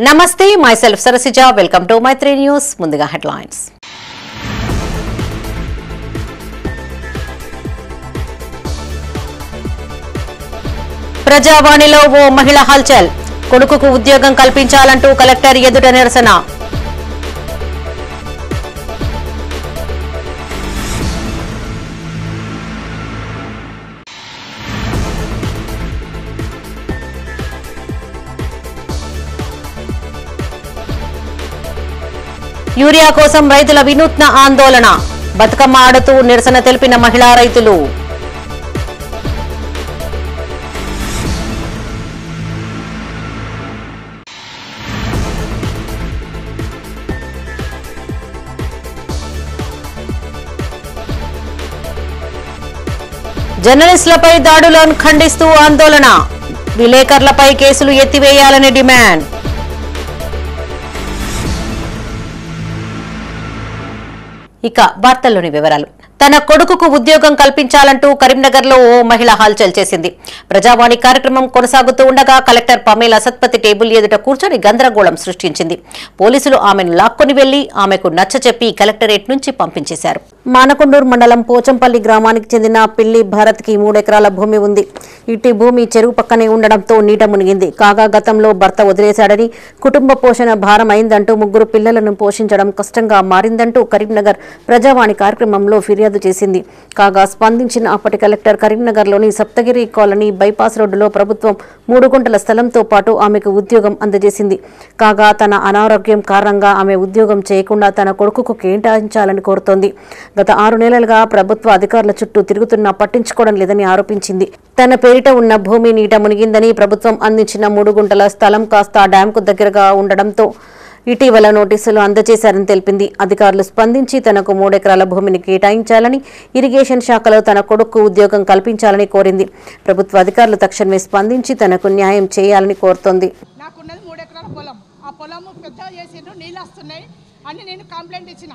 నమస్తే my self Sarasija welcome to my 3 news ముందుగా headlines ప్రజావాణిలో ఓ మహిళ హల్చల్ కొడుకుకు ఉద్యోగం కల్పించాలంటూ కలెక్టర్ ఎదుట నిరసన యూరియా కోసం రైతుల వినూత్న ఆందోళన బతుకమ్మ ఆడుతూ నిరసన తెలిపిన మహిళా రైతులు జర్నలిస్టులపై దాడులను ఖండిస్తూ ఆందోళన విలేకరులపై కేసులు ఎత్తివేయాలని డిమాండ్ ఇక వార్తల్లోని వివరాలు తన కొడుకుకు ఉద్యోగం కల్పించాలంటూ కరీంనగర్లో ఓ మహిళ హల్చల్ చేసింది. ప్రజావాణి కార్యక్రమం కొనసాగుతూ ఉండగా కలెక్టర్ పమేలా సత్పతి టేబుల్ ఎదుట కూర్చొని గందరగోళం సృష్టించింది. పోలీసులు ఆమెను లాక్కొని వెళ్లి ఆమెకు నచ్చచెప్పి కలెక్టరేట్ నుంచి పంపించేశారు. మానకొండూరు మండలం పోచంపల్లి గ్రామానికి చెందిన పిల్లి భారత్ కి 3 ఎకరాల భూమి ఉంది. ఇటు భూమి చెరువు పక్కనే ఉండడంతో నీట మునిగింది. కాగా గతంలో భర్త వదిలేశాడని, కుటుంబ పోషణ భారం అయిందంటూ 3 పిల్లలను పోషించడం కష్టంగా మారిందంటూ కరీంనగర్ ప్రజావాణి కార్యక్రమంలో ఫిర్యాదు చేసింది. కాగా స్పందించిన అప్పటి కలెక్టర్ కరీంనగర్లోని సప్తగిరి కాలనీ బైపాస్ రోడ్డులో ప్రభుత్వం 3 గుంటల స్థలంతో పాటు ఆమెకు ఉద్యోగం అందజేసింది. కాగా తన అనారోగ్యం కారణంగా ఆమె ఉద్యోగం చేయకుండా తన కొడుకుకు కేటాయించాలని కోరుతోంది. గత 6 నెలలుగా ప్రభుత్వ అధికారుల చుట్టూ తిరుగుతున్నా పట్టించుకోవడం లేదని ఆరోపించింది. తన పేరిట ఉన్న భూమి నీట మునిగిందని, ప్రభుత్వం అందించిన 3 గుంటల స్థలం కాస్త డ్యాంకు దగ్గరగా ఉండడంతో ఇటీవల నోటీసులు అందజేశారని తెలిపింది. అధికారులు స్పందించి తనకు 3 ఎకరాల భూమిని కేటాయించాలని, ఇరిగేషన్ శాఖలో తన కొడుకు ఉద్యోగం కల్పించాలని కోరింది. ప్రభుత్వ అధికారులు తక్షణమే స్పందించి తనకు న్యాయం చేయాలని కోరుతోంది. నాకున్నది 3 ఎకరాల పొలం. ఆ పొలం పెద్దగా చేసిండ్రు, నీళ్ళు వస్తున్నాయి అని నేను కంప్లైంట్ ఇచ్చిన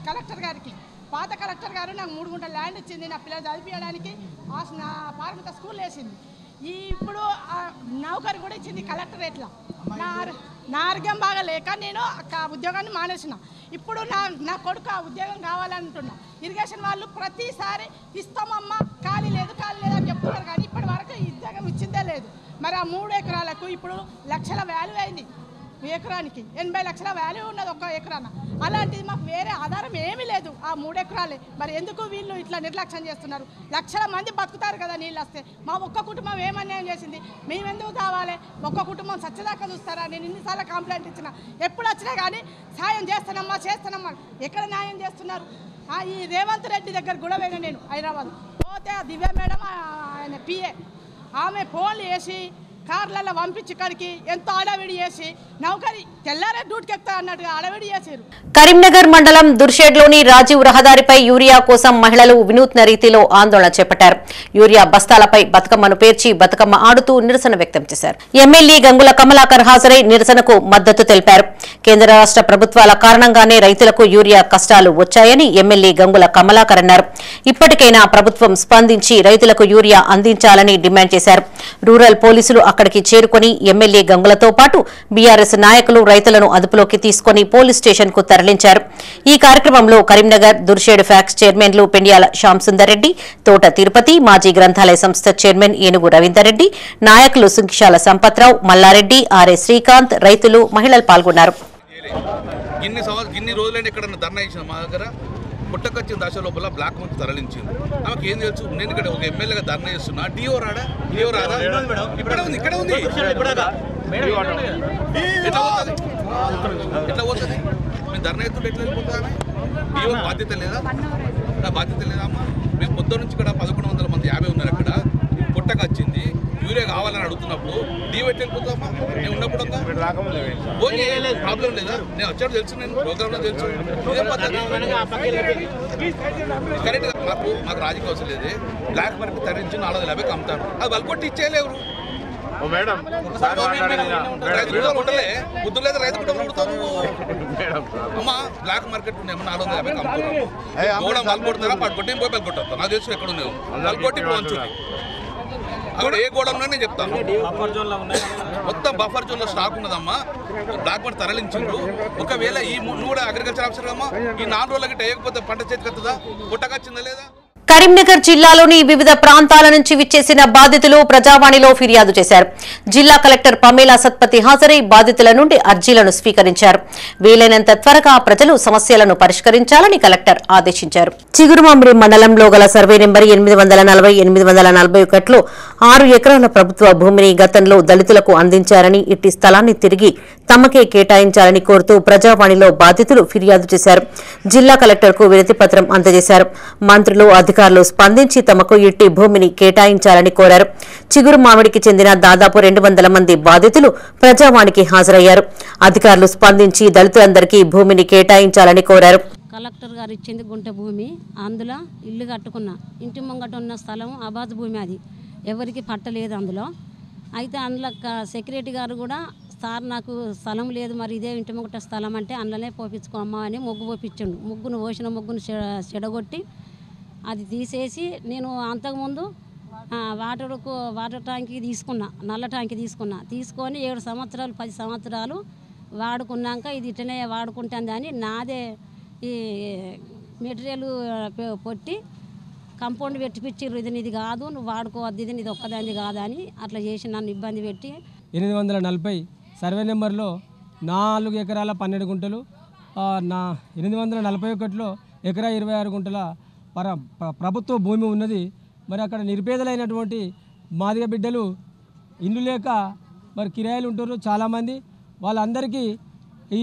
కలెక్టర్ గారికి. పాత కలెక్టర్ గారు నాకు 3 గుంటల ల్యాండ్ ఇచ్చింది నా పిల్లలు చదివించడానికి. నా పార్మిత స్కూల్ వేసింది. ఇప్పుడు నౌకరు కూడా ఇచ్చింది కలెక్టరేట్లో. నా ఆరోగ్యం బాగా లేక నేను ఉద్యోగాన్ని మానేసిన. ఇప్పుడు నా కొడుకు ఆ ఉద్యోగం కావాలంటున్నా. ఇరిగేషన్ వాళ్ళు ప్రతిసారి ఇస్తామమ్మా, ఖాళీ లేదు అని చెప్తున్నారు, కానీ ఇప్పటి వరకు ఈ ఉద్యోగం ఇచ్చిందే లేదు. మరి ఆ 3 ఎకరాలకు ఇప్పుడు లక్షల వాల్యూ అయింది. ఎకరానికి 80 లక్షల వాల్యూ ఉన్నది ఒక్క ఎకరాన. అలాంటిది మాకు వేరే ఆధారం ఏమీ లేదు. ఆ 3 ఎకరాలే. మరి ఎందుకు వీళ్ళు ఇట్లా నిర్లక్ష్యం చేస్తున్నారు? లక్షల మంది బతుకుతారు కదా నీళ్ళు వస్తే. మా ఒక్క కుటుంబం ఏమన్యాయం చేసింది? మేమెందుకు కావాలి? ఒక్క కుటుంబం సచ్చదాకా చూస్తారా? నేను ఇన్నిసార్లు కంప్లైంట్ ఇచ్చిన. ఎప్పుడు వచ్చినా కానీ సాయం చేస్తానమ్మా ఎక్కడ న్యాయం చేస్తున్నారు? ఈ రేవంత్ రెడ్డి దగ్గర కూడా పోయినా నేను హైదరాబాద్ పోతే, దివ్య మేడం ఆయన పిఏ ఆమె ఫోన్లు వేసి కార్లలో పంపించి ఇక్కడికి ఎంతో అడవిడి చేసి నౌకరి తెల్లారే డ్యూటీకి ఎక్కుతా అన్నట్టుగా అడవిడి చేశారు. కరీంనగర్ మండలం దుర్షేడ్లోని రాజీవ్ రహదారిపై యూరియా కోసం మహిళలు వినూత్న రీతిలో ఆందోళన చేపట్టారు. యూరియా బస్తాలపై బతుకమ్మను పేర్చి బతుకమ్మ ఆడుతూ నిరసన వ్యక్తం చేశారు. ఎమ్మెల్యే గంగుల కమలాకర్ హాజరై నిరసనకు మద్దతు తెలిపారు. కేంద్ర రాష్ట్ర ప్రభుత్వాల కారణంగానే రైతులకు యూరియా కష్టాలు వచ్చాయని ఎమ్మెల్యే గంగుల కమలాకర్ అన్నారు. ఇప్పటికైనా ప్రభుత్వం స్పందించి రైతులకు యూరియా అందించాలని డిమాండ్ చేశారు. రూరల్ పోలీసులు అక్కడికి చేరుకుని ఎమ్మెల్యే గంగులతో పాటు బీఆర్ఎస్ నాయకులు రైతులను అదుపులోకి తీసుకుని పోలీస్ స్టేషన్ కు తరలించారు. ఈ కార్యక్రమంలో కరీంనగర్ దుర్షేడ్ ఫ్యాక్స్ చైర్మన్లు పెండియాల శ్యామ్ సుందర్ రెడ్డి, తోట తిరుపతి, మాజీ గ్రంథాలయ సంస్థ చైర్మన్ ఏనుగు రవీందర్ రెడ్డి, నాయకులు సుంకిశాల సంపత్రావు, మల్లారెడ్డి, ఆర్ఏ శ్రీకాంత్, రైతులు, మహిళలు పాల్గొన్నారు. పుట్టకొచ్చిన దశ లోపల బ్లాక్ మంత్ తరలించింది. ఆమెకి ఏం తెలుసు? నేను ఇక్కడ ఒక ఎమ్మెల్యేగా ధర్నా చేస్తున్నా. డిఓ రాదా? ఇక్కడే ఉంది. ఎట్లా పోతుంది? మేము ధర్నా ఎత్తుంటే ఎట్లా వెళ్ళిపోతుంది? డిఓ బాధ్యత లేదా? నా బాధ్యత లేదా అమ్మా? మేము పొద్దున్న నుంచి ఇక్కడ 1100 మంది 50 ఉన్నారు. అక్కడ పుట్టకొచ్చింది, యూరియా కావాలని అడుగుతున్నప్పుడు డిఓ ఎట్లా వెళ్ళిపోతామా? నేను ఉన్నప్పుడు ప్రాబ్లం లేదా? నేను వచ్చాడు తెలుసు, నేను ప్రోగ్రాంలో తెలుసు. ఇదే పద్ధతి కరెక్ట్గా మాకు రాజకీయ అవసరం లేదు. బ్లాక్ మార్కెట్ తరించి 450 అమ్ముతారు. అది వాళ్ళు కొట్టి ఇచ్చేయలేరు. ఉండలే బుద్ధులు లేదు. రైతు కుటుంబం అమ్ముతావు అమ్మా. బ్లాక్ మార్కెట్ ఉన్నాయమ్మా 450 అమ్ముతారు. గోడ వాళ్ళు కొడతారా? పాటు కొట్టి పోయి పలు కొట్టేస్తాను. నాకు తెలుసు ఎక్కడ ఉన్నావు వాళ్ళు కొట్టి ఇప్పుడు వంచుంది. అక్కడ ఏ గోడంలో నేను చెప్తాను మొత్తం బఫర్ జోన్ లో స్టాక్ ఉన్నదమ్మా. బ్లాక్ మార్కెట్ తరలించిండ్రు. ఒకవేళ ఈ నువ్వు కూడా అగ్రికల్చర్ ఆఫీసర్ అమ్మా, ఈ 4 రోజులకి వేయకపోతే పంట చేతికి వస్తుందా, పుట్టకొచ్చిందా లేదా? కరీంనగర్ జిల్లాలోని వివిధ ప్రాంతాల నుంచి విచ్చేసిన బాధితులు ప్రజావాణిలో ఫిర్యాదు చేశారు. జిల్లా కలెక్టర్ పమేలా సత్పతి హాజరై బాధితుల నుండి అర్జీలను స్వీకరించారు. వీలైనంత త్వరగా ప్రజలు సమస్యలను పరిష్కరించాలని కలెక్టర్ ఆదేశించారు. చిగురుమామిడి మండలంలో గల సర్వే నెంబర్ 840-841లో 6 ఎకరాల ప్రభుత్వ భూమిని గతంలో దళితులకు అందించారని, ఇట్టి స్థలాన్ని తిరిగి తమకే కేటాయించాలని కోరుతూ ప్రజావాణిలో బాధితులు ఫిర్యాదు చేశారు. జిల్లా కలెక్టర్కు వినతి పత్రం అందజేశారు. మంత్రులు, అధికారులు స్పందించి తమకు ఇట్టి భూమిని కేటాయించాలని కోరారు. చిగురు మామిడికి చెందిన దాదాపు 200 మంది బాధితులు ప్రజావాణికి హాజరయ్యారు. అధికారులు స్పందించి దళితులందరికీ భూమిని కేటాయించాలని కోరారు. కలెక్టర్ గారు ఇచ్చింది గుంట భూమి, అందులో ఇల్లు కట్టుకున్నా. ఇంటి ముంగట ఉన్న స్థలం అబాజ్ భూమి, అది ఎవరికి పట్టలేదు అందులో. అయితే అందులో సెక్రటరీ గారు కూడా, సార్ నాకు స్థలం లేదు, మరి ఇదే ఇంటి ముంగట స్థలం అంటే అందులోనే పోపించుకోమ్మా అని ముగ్గు పోపించండు. ముగ్గును చెడగొట్టి అది తీసేసి, నేను అంతకుముందు వాటర్ ట్యాంక్కి తీసుకున్నా, నల్ల ట్యాంక్కి తీసుకొని 7 సంవత్సరాలు 10 సంవత్సరాలు వాడుకున్నాక ఇది ఇట్లనే వాడుకుంటుంది అని నాదే ఈ మెటీరియల్ పొట్టి కంపౌండ్ పెట్టిపిచ్చిర్రు. ఇది కాదు, నువ్వు వాడుకోవద్దు, ఇది ఒక్కదాన్ని కాదని అట్లా చేసి నన్ను ఇబ్బంది పెట్టి 840 సర్వే నెంబర్లో 4 ఎకరాల 12 గుంటలు, 841లో ఎకరా 26 గుంటల ప్రభుత్వ భూమి ఉన్నది. మరి అక్కడ నిరుపేదలైనటువంటి మాదిగ బిడ్డలు ఇల్లు లేక మరి కిరాయిలు ఉంటారు చాలామంది. వాళ్ళందరికీ ఈ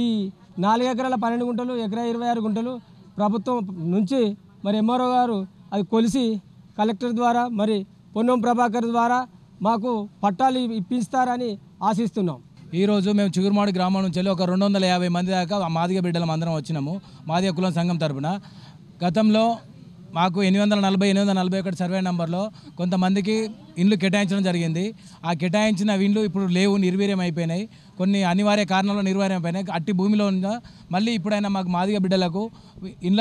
4 ఎకరాల 12 గుంటలు, ఎకరా 26 గుంటలు ప్రభుత్వం నుంచి మరి ఎంఆర్ఓ గారు అది కొలిసి కలెక్టర్ ద్వారా మరి పొన్నం ప్రభాకర్ ద్వారా మాకు పట్టాలు ఇప్పిస్తారని ఆశిస్తున్నాం. ఈరోజు మేము చిగురుమాడి గ్రామం నుంచి వెళ్ళి ఒక 250 మంది దాకా మాదిగ బిడ్డలం అందరం వచ్చినాము మాదిగ కులం సంఘం తరపున. గతంలో మాకు 841 సర్వే నెంబర్లో కొంతమందికి ఇండ్లు కేటాయించడం జరిగింది. ఆ కేటాయించిన ఇండ్లు ఇప్పుడు లేవు, నిర్వీర్యం అయిపోయినాయి. కొన్ని అనివార్య కారణాల్లో నిర్వీర్యం అయిపోయినాయి. అట్టి భూమిలో ఉన్న మళ్ళీ ఇప్పుడైనా మాకు మాదిగ బిడ్డలకు ఇళ్ల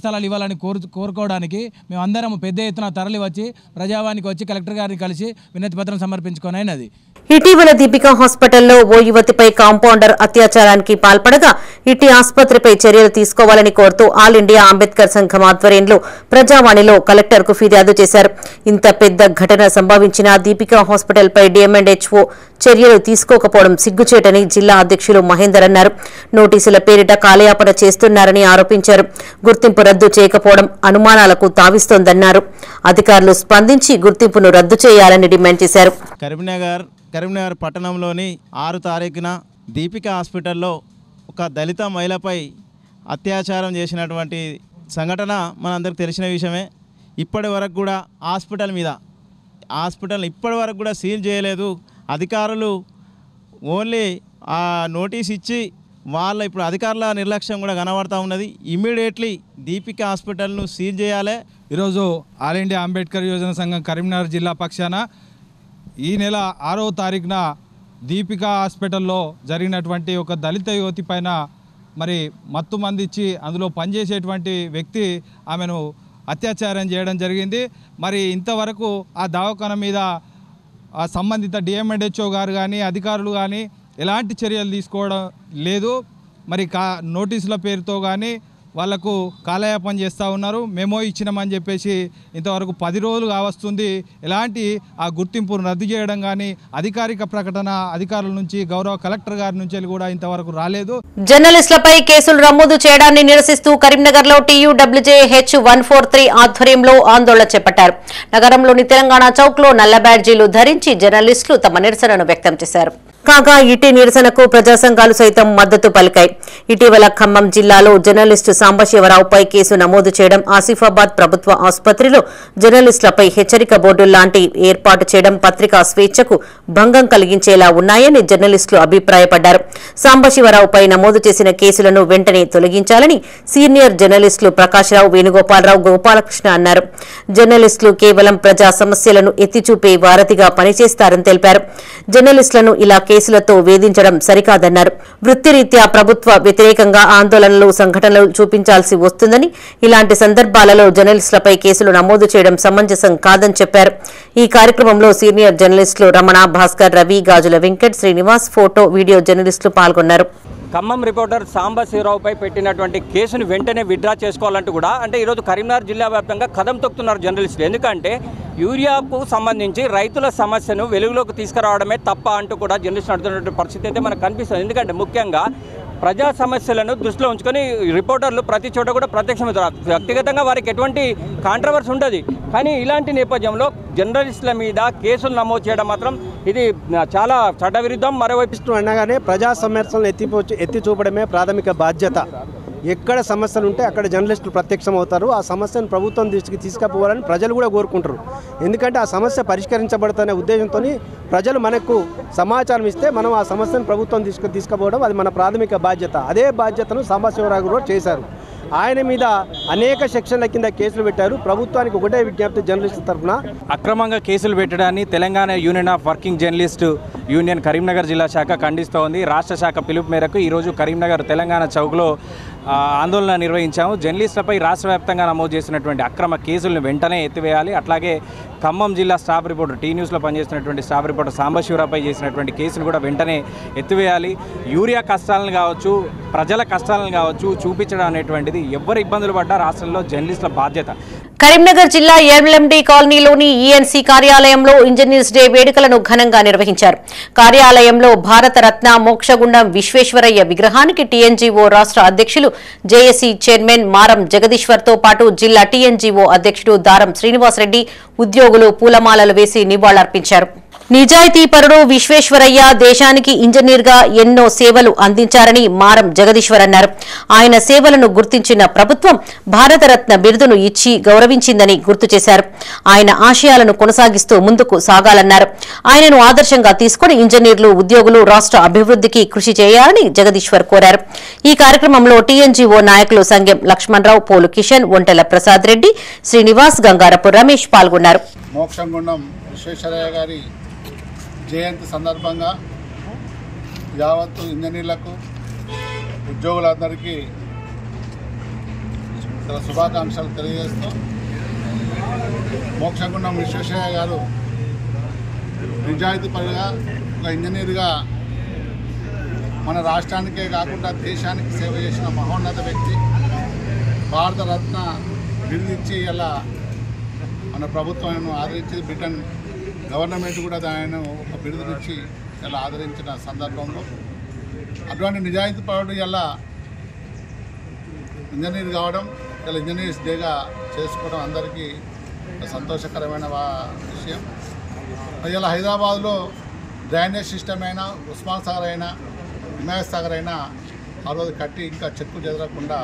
స్థలాలు ఇవ్వాలని కోరుకోవడానికి మేమందరం పెద్ద ఎత్తున తరలి వచ్చి ప్రజావానికి వచ్చి కలెక్టర్ గారిని కలిసి వినతి పత్రం సమర్పించుకోనైనది. ఇటీవల దీపికా హాస్పిటల్లో ఓ యువతిపై కాంపౌండర్ అత్యాచారానికి పాల్పడగా ఇటీ ఆసుపత్రిపై చర్యలు తీసుకోవాలని కోరుతూ ఆల్ ఇండియా అంబేద్కర్ సంఘం ఆధ్వర్యంలో ప్రజావాణిలో కలెక్టర్కు ఫిర్యాదు చేశారు. ఇంత పెద్ద ఘటన సంభవించిన దీపికా హాస్పిటల్పై డిఎంఎండ్హెచ్ఓ చర్యలు తీసుకోకపోవడం సిగ్గుచేటని జిల్లా అధ్యక్షులు మహేందర్ అన్నారు. నోటీసుల పేరిట కాలయాపన చేస్తున్నారని ఆరోపించారు. గుర్తింపు రద్దు చేయకపోవడం అనుమానాలకు తావిస్తోందన్నారు. అధికారులు స్పందించి గుర్తింపును రద్దు చేయాలని డిమాండ్ చేశారు. కరీంనగర్ పట్టణంలోని 6 తారీఖున దీపికా హాస్పిటల్లో ఒక దళిత మహిళపై అత్యాచారం చేసినటువంటి సంఘటన మనందరికి తెలిసిన విషయమే. ఇప్పటి వరకు కూడా హాస్పిటల్ ఇప్పటి వరకు కూడా సీల్ చేయలేదు. అధికారులు ఓన్లీ ఆ నోటీస్ ఇచ్చి ఇప్పుడు అధికారుల నిర్లక్ష్యం కూడా కనబడతా ఉన్నది. ఇమ్మీడియట్లీ దీపికా హాస్పిటల్ను సీల్ చేయాలి. ఈరోజు ఆల్ ఇండియా అంబేద్కర్ యోజన సంఘం కరీంనగర్ జిల్లా పక్షాన ఈ నెల 6వ తారీఖున దీపికా హాస్పిటల్లో జరిగినటువంటి ఒక దళిత యువతి పైన మరి మత్తు మందిచ్చి అందులో పనిచేసేటువంటి వ్యక్తి ఆమెను అత్యాచారం చేయడం జరిగింది. మరి ఇంతవరకు ఆ దవాఖాన మీద సంబంధిత డిఎంఎండ్హెచ్ఓ గారు కానీ అధికారులు కానీ ఎలాంటి చర్యలు తీసుకోవడం లేదు. మరి నోటీసుల పేరుతో కానీ వాళ్లకు కాలయాపన చేస్తూ ఉన్నారు. మెమో ఇచ్చినామని చెప్పేసి ఇంతవరకు 10 రోజులు కావస్తుంది. ఎలాంటి ఆ గుర్తింపును రద్దు చేయడం కానీ అధికారిక ప్రకటన అధికారుల నుంచి గౌరవ కలెక్టర్ గారి నుంచి కూడా ఇంతవరకు రాలేదు. జర్నలిస్టులపై కేసులు నమోదు చేయడాన్ని నిరసిస్తూ కరీంనగర్లో TUWJ-H143 ఆధ్వర్యంలో ఆందోళన చేపట్టారు. నగరంలోని తెలంగాణ చౌక్లో నల్ల బ్యాడ్జీలు ధరించి జర్నలిస్టులు తమ నిరసనను వ్యక్తం చేశారు. కాగా ఇటీ నిరసనకు ప్రజా సంఘాలు సైతం మద్దతు పలికాయి. ఇటీవల ఖమ్మం జిల్లాలో జర్నలిస్టు సాంబశివరావుపై కేసు నమోదు చేయడం, ఆసిఫాబాద్ ప్రభుత్వ ఆసుపత్రిలో జర్నలిస్టులపై హెచ్చరిక బోర్డు లాంటి ఏర్పాటు చేయడం పత్రికా స్వేచ్ఛకు భంగం కలిగించేలా ఉన్నాయని జర్నలిస్టులు అభిప్రాయపడ్డారు. సాంబశివరావుపై నమోదు చేసిన కేసులను వెంటనే తొలగించాలని సీనియర్ జర్నలిస్టులు ప్రకాశ్రావు, వేణుగోపాలరావు, గోపాలకృష్ణ అన్నారు. జర్నలిస్టులు కేవలం ప్రజా సమస్యలను ఎత్తిచూపే వారధిగా పనిచేస్తారని తెలిపారు. జర్నలిస్టులను ఇలా కేసులతో వేధించడం సరికాదన్నారు. వృత్తిరీత్యా ప్రభుత్వ వ్యతిరేకంగా ఆందోళనలు, సంఘటనలు చూపించాల్సి వస్తుందని, ఇలాంటి సందర్భాలలో జర్నలిస్టులపై కేసులు నమోదు చేయడం సమంజసం కాదని చెప్పారు. ఈ కార్యక్రమంలో సీనియర్ జర్నలిస్టులు రమణ, భాస్కర్, రవి, గాజుల వెంకట్, శ్రీనివాస్, ఫోటో, వీడియో జర్నలిస్టులు పాల్గొన్నారు. ఖమ్మం రిపోర్టర్ సాంబశివరావుపై పెట్టినటువంటి కేసును వెంటనే విత్డ్రా చేసుకోవాలంటూ కూడా ఈరోజు కరీంనగర్ జిల్లా వ్యాప్తంగా కదం తొక్కుతున్నారు జర్నలిస్టులు. ఎందుకంటే యూరియాకు సంబంధించి రైతుల సమస్యను వెలుగులోకి తీసుకురావడమే తప్ప అంటూ కూడా జర్నలిస్టులు అడుగుతున్నటువంటి పరిస్థితి అయితే మనకు కనిపిస్తుంది. ఎందుకంటే ముఖ్యంగా ప్రజా సమస్యలను దృష్టిలో ఉంచుకొని రిపోర్టర్లు ప్రతి చోట కూడా ప్రత్యక్షమవుతారు. వ్యక్తిగతంగా వారికి ఎటువంటి కాంట్రవర్సీ ఉండదు. కానీ ఇలాంటి నేపథ్యంలో జర్నలిస్టుల మీద కేసులు నమోదు చేయడం మాత్రం ఇది చాలా చట్టవిరుద్ధం. మరోవైపు అనగానే ప్రజా సమస్యలను ఎత్తి చూపడమే ప్రాథమిక బాధ్యత. ఎక్కడ సమస్యలు ఉంటే అక్కడ జర్నలిస్టులు ప్రత్యక్షం అవుతారు. ఆ సమస్యను ప్రభుత్వం దృష్టికి తీసుకుపోవాలని ప్రజలు కూడా కోరుకుంటారు. ఎందుకంటే ఆ సమస్య పరిష్కరించబడుతున్న ఉద్దేశంతో ప్రజలు మనకు సమాచారం ఇస్తే మనం ఆ సమస్యను ప్రభుత్వం తీసుకుపోవడం అది మన ప్రాథమిక బాధ్యత. అదే బాధ్యతను సాంబశివరావు కూడా చేశారు. ఆయన మీద అనేక సెక్షన్ల కింద కేసులు పెట్టారు. ప్రభుత్వానికి ఒకటే విజ్ఞప్తి జర్నలిస్టుల తరఫున, అక్రమంగా కేసులు పెట్టడాన్ని Telangana union of working journalist union Karimnagar జిల్లా శాఖ ఖండిస్తోంది. రాష్ట్ర శాఖ పిలుపు మేరకు ఈరోజు కరీంనగర్ తెలంగాణ చౌక్లో ఆందోళన నిర్వహించాము. జర్నలిస్టులపై రాష్ట్ర వ్యాప్తంగా నమోదు చేసినటువంటి అక్రమ కేసులను వెంటనే ఎత్తివేయాలి. అట్లాగే ఖమ్మం జిల్లా స్టాఫ్ రిపోర్టర్, టీ న్యూస్లో పనిచేస్తున్నటువంటి స్టాఫ్ రిపోర్టర్ సాంబశివరావుపై చేసినటువంటి కేసులు కూడా వెంటనే ఎత్తివేయాలి. యూరియా కష్టాలను కావచ్చు, ప్రజల కష్టాలను కావచ్చు చూపించడం అనేటువంటిది ఎవరు ఇబ్బందులు పడ్డా రాష్ట్రంలో జర్నలిస్టుల బాధ్యత. కరీంనగర్ జిల్లా ఎల్ఎండి కాలనీలోని ఈఎన్సీ కార్యాలయంలో ఇంజనీర్స్ డే వేడుకలను ఘనంగా నిర్వహించారు. కార్యాలయంలో భారతరత్న మోక్షగుండం విశ్వేశ్వరయ్య విగ్రహానికి టీఎన్జీఓ రాష్ట్ర అధ్యక్షులు జేఏసీ చైర్మన్ మారం జగదీశ్వర్తో పాటు జిల్లా టీఎన్జీఓ అధ్యక్షుడు దారం శ్రీనివాసరెడ్డి ఉద్యోగులు పూలమాలలు వేసి నివాళులర్పించారు. నిజాయితీపరుడు విశ్వేశ్వరయ్య దేశానికి ఇంజనీర్గా ఎన్నో సేవలు అందించారని మారం జగదీశ్వర్ అన్నారు. ఆయన సేవలను గుర్తించిన ప్రభుత్వం భారతరత్న బిరుదును ఇచ్చి గౌరవించిందని గుర్తు చేశారు. ఆయన ఆశయాలను కొనసాగిస్తూ ముందుకు సాగాలన్నారు. ఆయనను ఆదర్శంగా తీసుకుని ఇంజనీర్లు, ఉద్యోగులు రాష్ట్ర అభివృద్ధికి కృషి చేయాలని జగదీశ్వర్ కోరారు. ఈ కార్యక్రమంలో టీఎన్జీఓ నాయకులు సంగెం లక్ష్మణరావు, పోలు కిషన్, ఒంటెల ప్రసాద్ రెడ్డి, శ్రీనివాస్, గంగారపు రమేష్ పాల్గొన్నారు. మోక్షగుండం విశ్వేశ్వరయ్య గారి జయంతి సందర్భంగా యావత్తు ఇంజనీర్లకు, ఉద్యోగులందరికీ శుభాకాంక్షలు తెలియజేస్తూ, మోక్షగుండం విశ్వేశ్వరయ్య గారు నిజాయితీపరుగా ఒక ఇంజనీర్గా మన రాష్ట్రానికే కాకుండా దేశానికి సేవ చేసిన మహోన్నత వ్యక్తి. భారతరత్న బిరుదిచ్చి ఇలా మన ప్రభుత్వం ఆదరించి, బ్రిటన్ గవర్నమెంట్ కూడా ఆయన ఒక బిరుదునిచ్చి ఇలా ఆదరించిన సందర్భంలో అటువంటి నిజాయితీపరుడు ఇలా ఇంజనీర్ కావడం, ఇలా ఇంజనీర్స్ డేగా చేసుకోవడం అందరికీ సంతోషకరమైన విషయం. ఇలా హైదరాబాద్లో డ్రైనేజ్ సిస్టమ్ అయినా, ఉస్మాన్ సాగర్ అయినా, హిమాయత్ సాగర్ అయినా ఆ రోజు కట్టి ఇంకా చెక్కు చెదరకుండా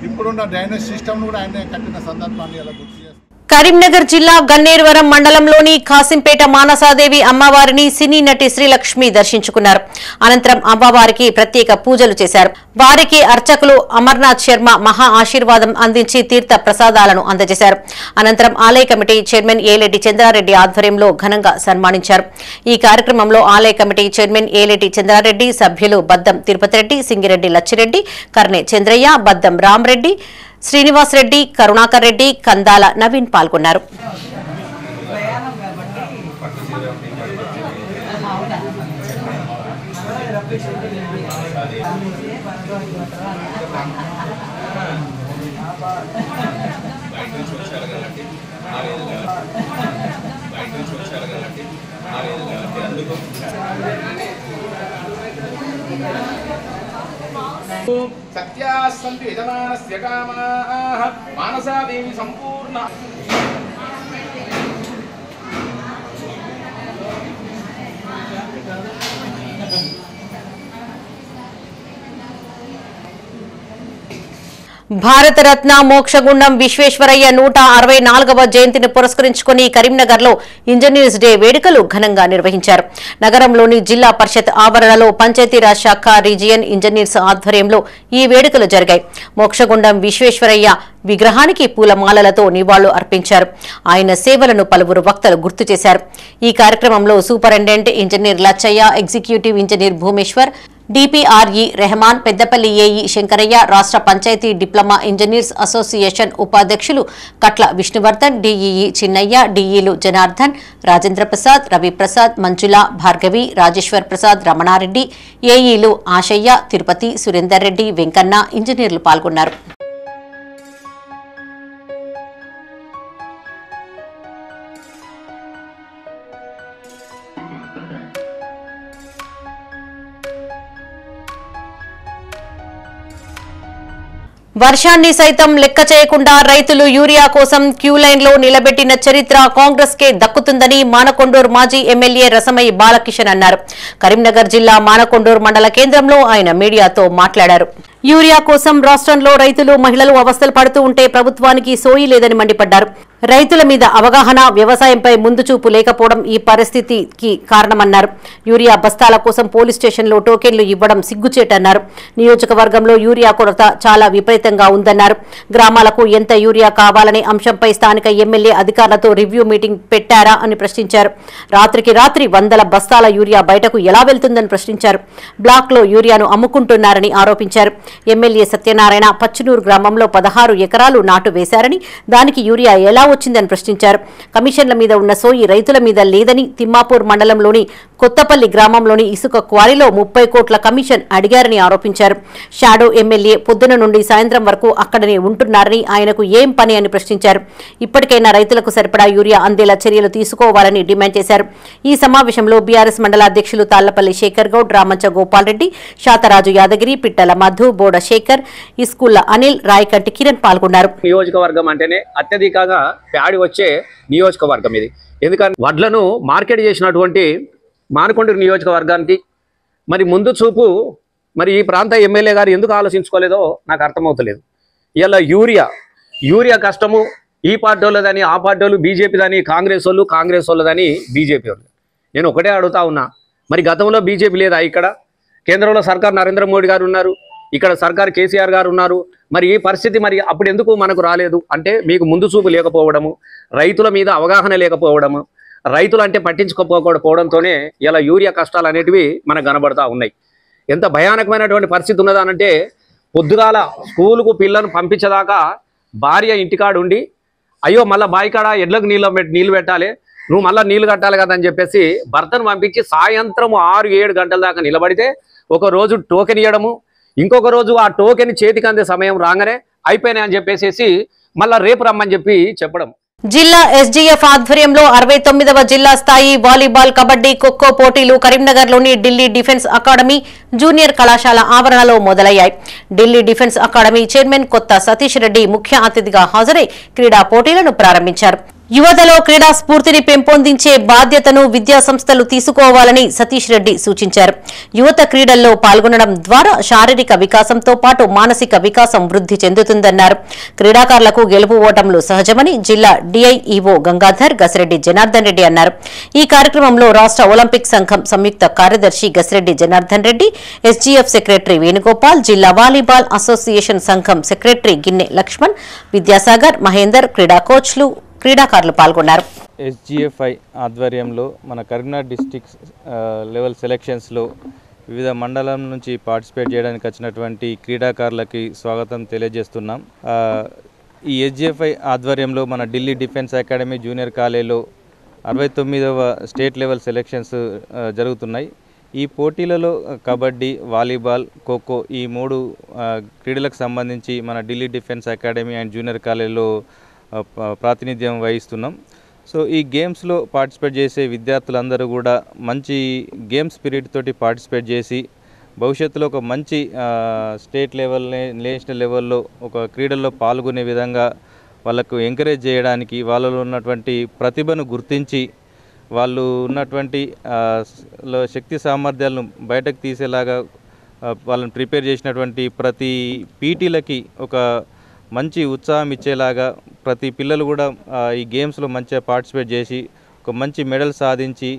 ఇప్పుడున్న డ్రైనేజ్ సిస్టమ్ను కూడా ఆయనే కట్టిన సందర్భాన్ని ఇలా గుర్తు చేస్తారు. కరీంనగర్ జిల్లా గన్నేరువరం మండలంలోని కాసింపేట మానసాదేవి అమ్మవారిని సినీ నటి శ్రీలక్ష్మి దర్శించుకున్నారు. అనంతరం అమ్మవారికి ప్రత్యేక పూజలు చేశారు. వారికి అర్చకులు అమర్నాథ్ శర్మ మహా ఆశీర్వాదం అందించి తీర్థ ప్రసాదాలను అందజేశారు. అనంతరం ఆలయ కమిటీ చైర్మన్ ఏలేటి చంద్రారెడ్డి ఆధ్వర్యంలో ఘనంగా సన్మానించారు. ఈ కార్యక్రమంలో ఆలయ కమిటీ చైర్మన్ ఏలేటి చంద్రారెడ్డి, సభ్యులు బద్దం తిరుపతిరెడ్డి, సింగిరెడ్డి లచ్చిరెడ్డి, కర్నె చంద్రయ్య, బద్దం రామరెడ్డి, శ్రీనివాస్ రెడ్డి, కరుణాకర్ రెడ్డి, కందాల నవీన్ పాల్గొన్నారు. సత్యాసంతు యజమానస్య కామాః మానసాదేవి సంపూర్ణ. భారతరత్న మోక్షగుండం విశ్వేశ్వరయ్య 164వ జయంతిని పురస్కరించుకుని కరీంనగర్లో ఇంజనీర్స్ డే వేడుకలు ఘనంగా నిర్వహించారు. నగరంలోని జిల్లా పరిషత్ ఆవరణలో పంచాయతీరాజ్ శాఖ రీజియన్ ఇంజనీర్స్ ఆధ్వర్యంలో ఈ వేడుకలు జరిగాయి. మోక్షగుండం విశ్వేశ్వరయ్య విగ్రహానికి పూలమాలలతో నివాళులు అర్పించారు. ఆయన సేవలను పలువురు వక్తలు గుర్తు చేశారు. ఈ కార్యక్రమంలో superintendent engineer Lachaiah, executive engineer Bhumeshwar, DPRE Rehman, Peddapalli AE Shankaraiah, రాష్ట్ర పంచాయతీ డిప్లొమా ఇంజనీర్స్ అసోసియేషన్ ఉపాధ్యక్షులు కట్ల విష్ణువర్ధన్, డిఈఈ చిన్నయ్య, డిఈలు జనార్దన్, రాజేంద్ర ప్రసాద్, రవిప్రసాద్, మంజుల, భార్గవి, రాజేశ్వర్ ప్రసాద్, రమణారెడ్డి, ఏఈలు ఆశయ్య, తిరుపతి, సురేందర్ రెడ్డి, వెంకన్న ఇంజనీర్లు పాల్గొన్నారు. వర్షాన్ని సైతం లెక్క చేయకుండా రైతులు యూరియా కోసం క్యూలైన్లో నిలబెట్టిన చరిత్ర కాంగ్రెస్ కే దక్కుతుందని మానకొండూరు మాజీ ఎమ్మెల్యే రసమయ్య బాలకిషన్ అన్నారు. కరీంనగర్ జిల్లా మానకొండూరు మండల కేంద్రంలో ఆయన మీడియాతో మాట్లాడారు. యూరియా కోసం రాష్ట్రంలో రైతులు, మహిళలు అవస్థలు పడుతూ ఉంటే ప్రభుత్వానికి సోయి లేదని మండిపడ్డారు. రైతుల మీద అవగాహన, వ్యవసాయంపై ముందు చూపు లేకపోవడం ఈ పరిస్థితికి కారణమన్నారు. యూరియా బస్తాల కోసం పోలీస్ స్టేషన్లో టోకెన్లు ఇవ్వడం సిగ్గుచేటన్నారు. నియోజకవర్గంలో యూరియా కొరత చాలా విపరీతంగా ఉందన్నారు. గ్రామాలకు ఎంత యూరియా కావాలనే అంశంపై స్థానిక ఎమ్మెల్యే అధికారులతో రివ్యూ మీటింగ్ పెట్టారా అని ప్రశ్నించారు. రాత్రికి రాత్రి 100 బస్తాల యూరియా బయటకు ఎలా వెళ్తుందని ప్రశ్నించారు. బ్లాక్లో యూరియాను అమ్ముకుంటున్నారని ఆరోపించారు. ఎమ్మెల్యే సత్యనారాయణ పచ్చనూరు గ్రామంలో 16 ఎకరాలు నాటు వేశారని, దానికి యూరియా ఎలా వచ్చిందని ప్రశ్నించారు. కమిషన్ల మీద ఉన్న సోయి రైతుల మీద లేదని, తిమ్మాపూర్ మండలంలోని కొత్తపల్లి గ్రామంలోని ఇసుక క్వారీలో 30 కోట్ల కమిషన్ అడిగారని ఆరోపించారు. షాడో ఎమ్మెల్యే పొద్దున నుండి సాయంత్రం వరకు అక్కడనే ఉంటున్నారని, ఆయనకు ఏం పని అని ప్రశ్నించారు. ఇప్పటికైనా రైతులకు సరిపడా యూరియా అందేలా చర్యలు తీసుకోవాలని డిమాండ్ చేశారు. ఈ సమావేశంలో బీఆర్ఎస్ మండల అధ్యక్షులు తాళ్లపల్లి శేఖర్ గౌడ్, రామంచ గోపాల్ రెడ్డి, శాతరాజు యాదగిరి, పిట్టల మధు, బోడ శేఖర్, ఇస్కూళ్ల అనిల్, రాయకంటి కిరణ్ పాల్గొన్నారు. నియోజకవర్గం అంటేనే అత్యధికంగా ప్యాడి వచ్చే నియోజకవర్గం ఇది. ఎందుకంటే వడ్లను మార్కెట్ చేసినటువంటి మానకొండూరు నియోజకవర్గానికి మరి ముందు చూపు మరి ఈ ప్రాంత ఎమ్మెల్యే గారు ఎందుకు ఆలోచించుకోలేదో నాకు అర్థమవుతలేదు. ఇలా యూరియా కష్టము ఈ పార్టీ వాళ్ళదని, ఆ పార్టీ వాళ్ళు బీజేపీదని, కాంగ్రెస్ వాళ్ళదని బీజేపీ వాళ్ళు. నేను ఒకటే అడుగుతా ఉన్నా, మరి గతంలో బీజేపీ లేదా ఇక్కడ? కేంద్రంలో సర్కార్ నరేంద్ర మోడీ గారు ఉన్నారు, ఇక్కడ సర్కార్ కేసీఆర్ గారు ఉన్నారు. మరి ఈ పరిస్థితి మరి అప్పుడు ఎందుకు మనకు రాలేదు అంటే మీకు ముందు చూపు లేకపోవడము, రైతుల మీద అవగాహన లేకపోవడము, రైతులు అంటే పట్టించుకోకపోవడంతోనే ఇలా యూరియా కష్టాలు అనేటివి మనకు కనబడతా ఉన్నాయి. ఎంత భయానకమైనటువంటి పరిస్థితి ఉన్నదానంటే పొద్దుగాల స్కూలుకు పిల్లను పంపించేదాకా భార్య ఇంటికాడు ఉండి, అయ్యో మళ్ళీ బాయికాడ ఎడ్లకు నీళ్ళు పెట్టాలి, నువ్వు మళ్ళీ నీళ్లు కట్టాలి కదా అని చెప్పేసి భర్తను పంపించి సాయంత్రం 6-7 గంటల దాకా నిలబడితే ఒక రోజు టోకెన్ ఇవ్వడము, ఇంకొక రోజు ఆ టోకెన్ చేతికి అందే సమయం రాగానే అయిపోయినాయి అని చెప్పేసి మళ్ళా రేపు రమ్మని చెప్పి చెప్పడం. జిల్లా ఎస్జీఎఫ్ ఆధ్వర్యంలో 69వ జిల్లా స్థాయి వాలీబాల్, కబడ్డీ, ఖోఖో పోటీలు కరీంనగర్లోని ఢిల్లీ డిఫెన్స్ అకాడమీ జూనియర్ కళాశాల ఆవరణలో మొదలయ్యాయి. ఢిల్లీ డిఫెన్స్ అకాడమీ చైర్మన్ కొత్త సతీష్ రెడ్డి ముఖ్య అతిథిగా హాజరై క్రీడా పోటీలను ప్రారంభించారు. యువతలో క్రీడా స్ఫూర్తిని పెంపొందించే బాధ్యతను విద్యా సంస్థలు తీసుకోవాలని సతీష్ రెడ్డి సూచించారు. యువత క్రీడల్లో పాల్గొనడం ద్వారా శారీరక వికాసంతో పాటు మానసిక వికాసం వృద్ధి చెందుతుందన్నారు. క్రీడాకారులకు గెలుపు ఓటములు సహజమని జిల్లా డిఐఈఓ గంగాధర్, గసిరెడ్డి జనార్దన్ రెడ్డి అన్నారు. ఈ కార్యక్రమంలో రాష్ట్ర ఒలింపిక్ సంఘం సంయుక్త కార్యదర్శి గసిరెడ్డి జనార్దన్ రెడ్డి, ఎస్జీఎఫ్ సెక్రటరీ వేణుగోపాల్, జిల్లా వాలీబాల్ అసోసియేషన్ సంఘం సెక్రటరీ గిన్నె లక్ష్మణ్, విద్యాసాగర్, మహేందర్, క్రీడా కోచ్లు, క్రీడాకారులు పాల్గొన్నారు. ఎస్జీఎఫ్ఐ ఆధ్వర్యంలో మన కరీంనగర్ డిస్ట్రిక్ట్ లెవెల్ సెలెక్షన్స్లో వివిధ మండలం నుంచి పార్టిసిపేట్ చేయడానికి వచ్చినటువంటి క్రీడాకారులకి స్వాగతం తెలియజేస్తున్నాం. ఈ ఎస్జీఎఫ్ఐ ఆధ్వర్యంలో మన ఢిల్లీ డిఫెన్స్ అకాడమీ జూనియర్ కాలేజీలో 69వ స్టేట్ లెవెల్ సెలెక్షన్స్ జరుగుతున్నాయి. ఈ పోటీలలో కబడ్డీ, వాలీబాల్, ఖోఖో ఈ 3 క్రీడలకు సంబంధించి మన Delhi defence academy and junior కాలేజీలో ప్రాతినిధ్యం వహిస్తున్నాం. సో ఈ గేమ్స్లో పార్టిసిపేట్ చేసే విద్యార్థులందరూ కూడా మంచి గేమ్ స్పిరిట్ తోటి పార్టిసిపేట్ చేసి భవిష్యత్తులో ఒక మంచి స్టేట్ లెవెల్, నేషనల్ లెవెల్లో ఒక క్రీడల్లో పాల్గొనే విధంగా వాళ్ళకు ఎంకరేజ్ చేయడానికి, వాళ్ళలో ఉన్నటువంటి ప్రతిభను గుర్తించి వాళ్ళు ఉన్నటువంటి శక్తి సామర్థ్యాలను బయటకు తీసేలాగా వాళ్ళని ప్రిపేర్ చేసినటువంటి ప్రతి పీటీలకి ఒక మంచి ఉత్సాహం ఇచ్చేలాగా ప్రతి పిల్లలు కూడా ఈ గేమ్స్లో మంచిగా పార్టిసిపేట్ చేసి ఒక మంచి మెడల్ సాధించి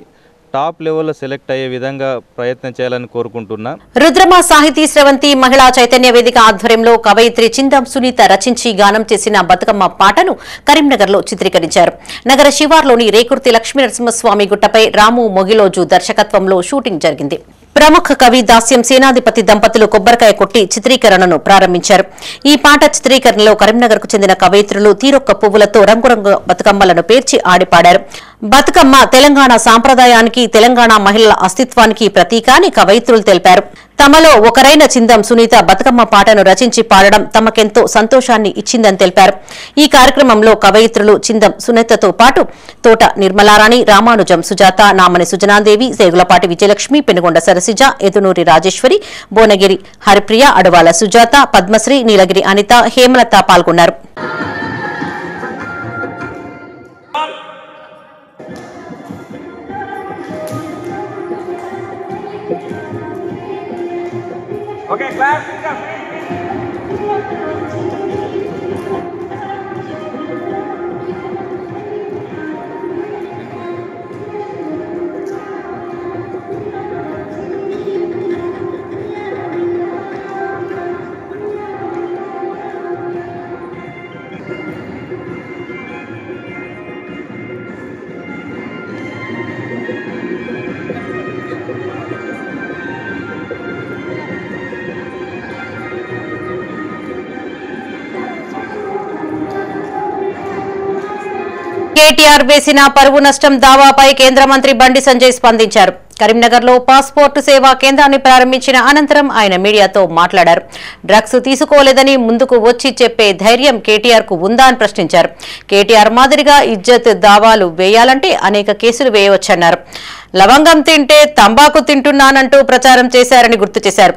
టాప్ లెవెల్లో సెలెక్ట్ అయ్యే విధంగా ప్రయత్నం చేయాలని కోరుకుంటున్నా. రుద్రమ సాహితీ స్రవంతి మహిళా చైతన్య వేదిక ఆధ్వర్యంలో కవయిత్రి చిందం సునీత రచించి గానం చేసిన బతుకమ్మ పాటను కరీంనగర్లో చిత్రీకరించారు. నగర శివార్లోని రేకుర్తి లక్ష్మీనరసింహస్వామి గుట్టపై రాము మొగిలోజు దర్శకత్వంలో షూటింగ్ జరిగింది. ప్రముఖ కవి దాస్యం సేనాధిపతి దంపతులు కొబ్బరికాయ కొట్టి చిత్రీకరణను ప్రారంభించారు. ఈ పాట చిత్రీకరణలో కరీంనగర్కు చెందిన కవయిత్రులు తీరొక్క పువ్వులతో రంగురంగు బతుకమ్మలను పేర్చి ఆడిపాడారు. బతుకమ్మ తెలంగాణ సాంప్రదాయానికి, తెలంగాణ మహిళల అస్తిత్వానికి ప్రతీక అని కవయిత్రులు తెలిపారు. తమలో ఒకరైన చిందం సునీత బతుకమ్మ పాటను రచించి పాడడం తమకెంతో సంతోషాన్ని ఇచ్చిందని తెలిపారు. ఈ కార్యక్రమంలో కవయిత్రులు చిందం సునీతతో పాటు తోట నిర్మలారాణి, రామానుజం సుజాత, నామని సుజనాదేవి, సేగులపాటి విజయలక్ష్మి, పెనుగొండ సరసిజ, ఎదునూరి రాజేశ్వరి, భువనగిరి హరిప్రియ, అడవాల సుజాత, పద్మశ్రీ, నీలగిరి అనిత, హేమలత పాల్గొన్నారు. Okay, class. కేటీఆర్ వేసిన పరువు నష్టం దావాపై కేంద్ర మంత్రి బండి సంజయ్ స్పందించారు. కరీంనగర్లో పాస్పోర్టు సేవా కేంద్రాన్ని ప్రారంభించిన అనంతరం ఆయన మీడియాతో మాట్లాడారు. డ్రగ్స్ తీసుకోలేదని ముందుకు వచ్చి చెప్పే ధైర్యం కేటీఆర్ కు ఉందా అని ప్రశ్నించారు. కేటీఆర్ మాదిరిగా ఇజ్జత్ దావాలు వేయాలంటే అనేక కేసులు వేయవచ్చన్నారు. లవంగం తింటే తంబాకు తింటున్నానంటూ ప్రచారం చేశారని గుర్తు చేశారు.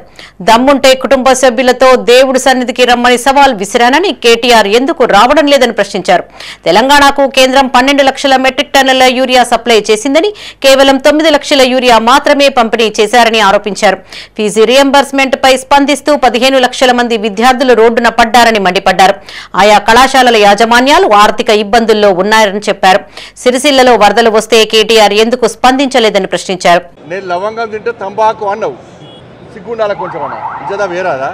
దమ్ముంటే కుటుంబ సభ్యులతో దేవుడి సన్నిధికి రమ్మని సవాల్ విసిరానని, కేటీఆర్ ఎందుకు రావడం లేదని ప్రశ్నించారు. తెలంగాణకు కేంద్రం 12 లక్షల మెట్రిక్ టన్నుల యూరియా సప్లై చేసిందని, కేవలం 9 లక్షల యూరియా మాత్రమే పంపిణీ చేశారని ఆరోపించారు. ఫీజు రియంబర్స్మెంట్ పై స్పందిస్తూ 15 లక్షల మంది విద్యార్థులు రోడ్డున పడ్డారని మండిపడ్డారు. ఆయా కళాశాలల యాజమాన్యాలు ఆర్థిక ఇబ్బందుల్లో ఉన్నారని చెప్పారు. సిరిసిల్లలో వరదలు వస్తే కేటీఆర్ ఎందుకు స్పందించలేదని ప్రశ్నించారు. నేను లవంగం తింటే తంబాకు అన్నావు, సిగ్గుండాల కొంచెం అన్న ఇజ్జదా వేరాదా?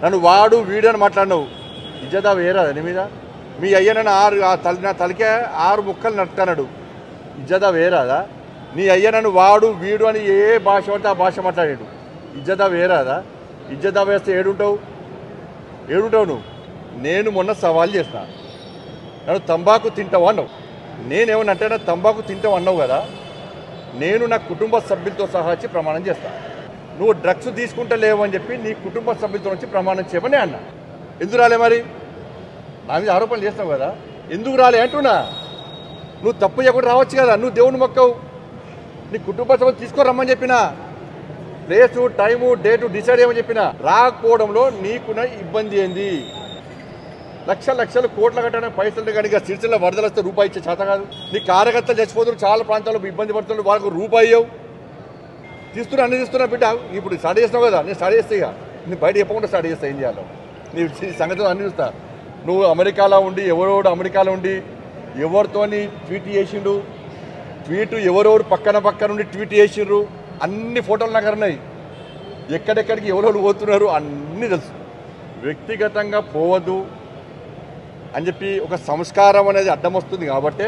నన్ను వాడు వీడు అని మాట్లాడినావు, ఇజ్జదా వేరాదా నీ మీద? మీ అయ్యనని నా తలకే 6 ముక్కలు నట్టున్నాడు, ఇజ్జదా వేరాదా? నీ అయ్యనను వాడు వీడు అని ఏ భాష అంటే ఆ భాష మాట్లాడాడు, ఇజ్జదా వేరాదా? ఇజ్జదా వేస్తే ఏడుంటావు నువ్వు? నేను మొన్న సవాల్ చేసిన, నన్ను తంబాకు తింటావు అన్నావు. నేనేమన్నంటే నా తంబాకు తింటావు అన్నావు కదా, నేను నా కుటుంబ సభ్యులతో సహా వచ్చి ప్రమాణం చేస్తాను. నువ్వు డ్రగ్స్ తీసుకుంటా లేవు అని చెప్పి నీ కుటుంబ సభ్యులతో వచ్చి ప్రమాణం చేయమని అన్నా. ఎందుకు రాలే మరి? నా మీద ఆరోపణలు చేస్తావు కదా, ఎందుకు రాలే అంటున్నా. నువ్వు తప్పు చేయకుండా రావచ్చు కదా, నువ్వు దేవుని మొక్కవు. నీ కుటుంబ సభ్యులు తీసుకొని చెప్పినా, ప్లేసు టైము డేటు డిసైడ్ చేయమని చెప్పినా. రాకపోవడంలో నీకున్న ఇబ్బంది ఏంది? లక్షలు కోట్ల కట్టడానికి పైసలు కానీ ఇక సిరిసిల్ల వరదలు వస్తే రూపాయి ఇచ్చే చేత కాదు. నీ కార్యకర్తలు చచ్చిపోతున్నారు, చాలా ప్రాంతాల్లో ఇబ్బంది పడుతున్నారు, వాళ్ళకు రూపాయి ఇవ్వవు. అన్ని తీస్తున్నా బిడ్డ. ఇప్పుడు స్టార్ట్ చేస్తావు కదా, నేను స్టార్ట్ చేస్తే ఇక నేను బయట చెప్పకుండా స్టార్ట్ చేస్తా ఏం చేయాలో నీ సంగతి అన్ని చూస్తా. నువ్వు అమెరికాలో ఉండి అమెరికాలో ఉండి ఎవరితోని ట్వీట్ చేసిండు, ట్వీట్ ఎవరెవరు పక్కన ఉండి ట్వీట్ చేసిండ్రు, అన్ని ఫోటోలు నాకు ఉన్నాయి. ఎక్కడెక్కడికి ఎవరెవరు పోతున్నారు అన్నీ తెలుసు. వ్యక్తిగతంగా పోవద్దు అని చెప్పి ఒక సంస్కారం అనేది అడ్డం వస్తుంది కాబట్టి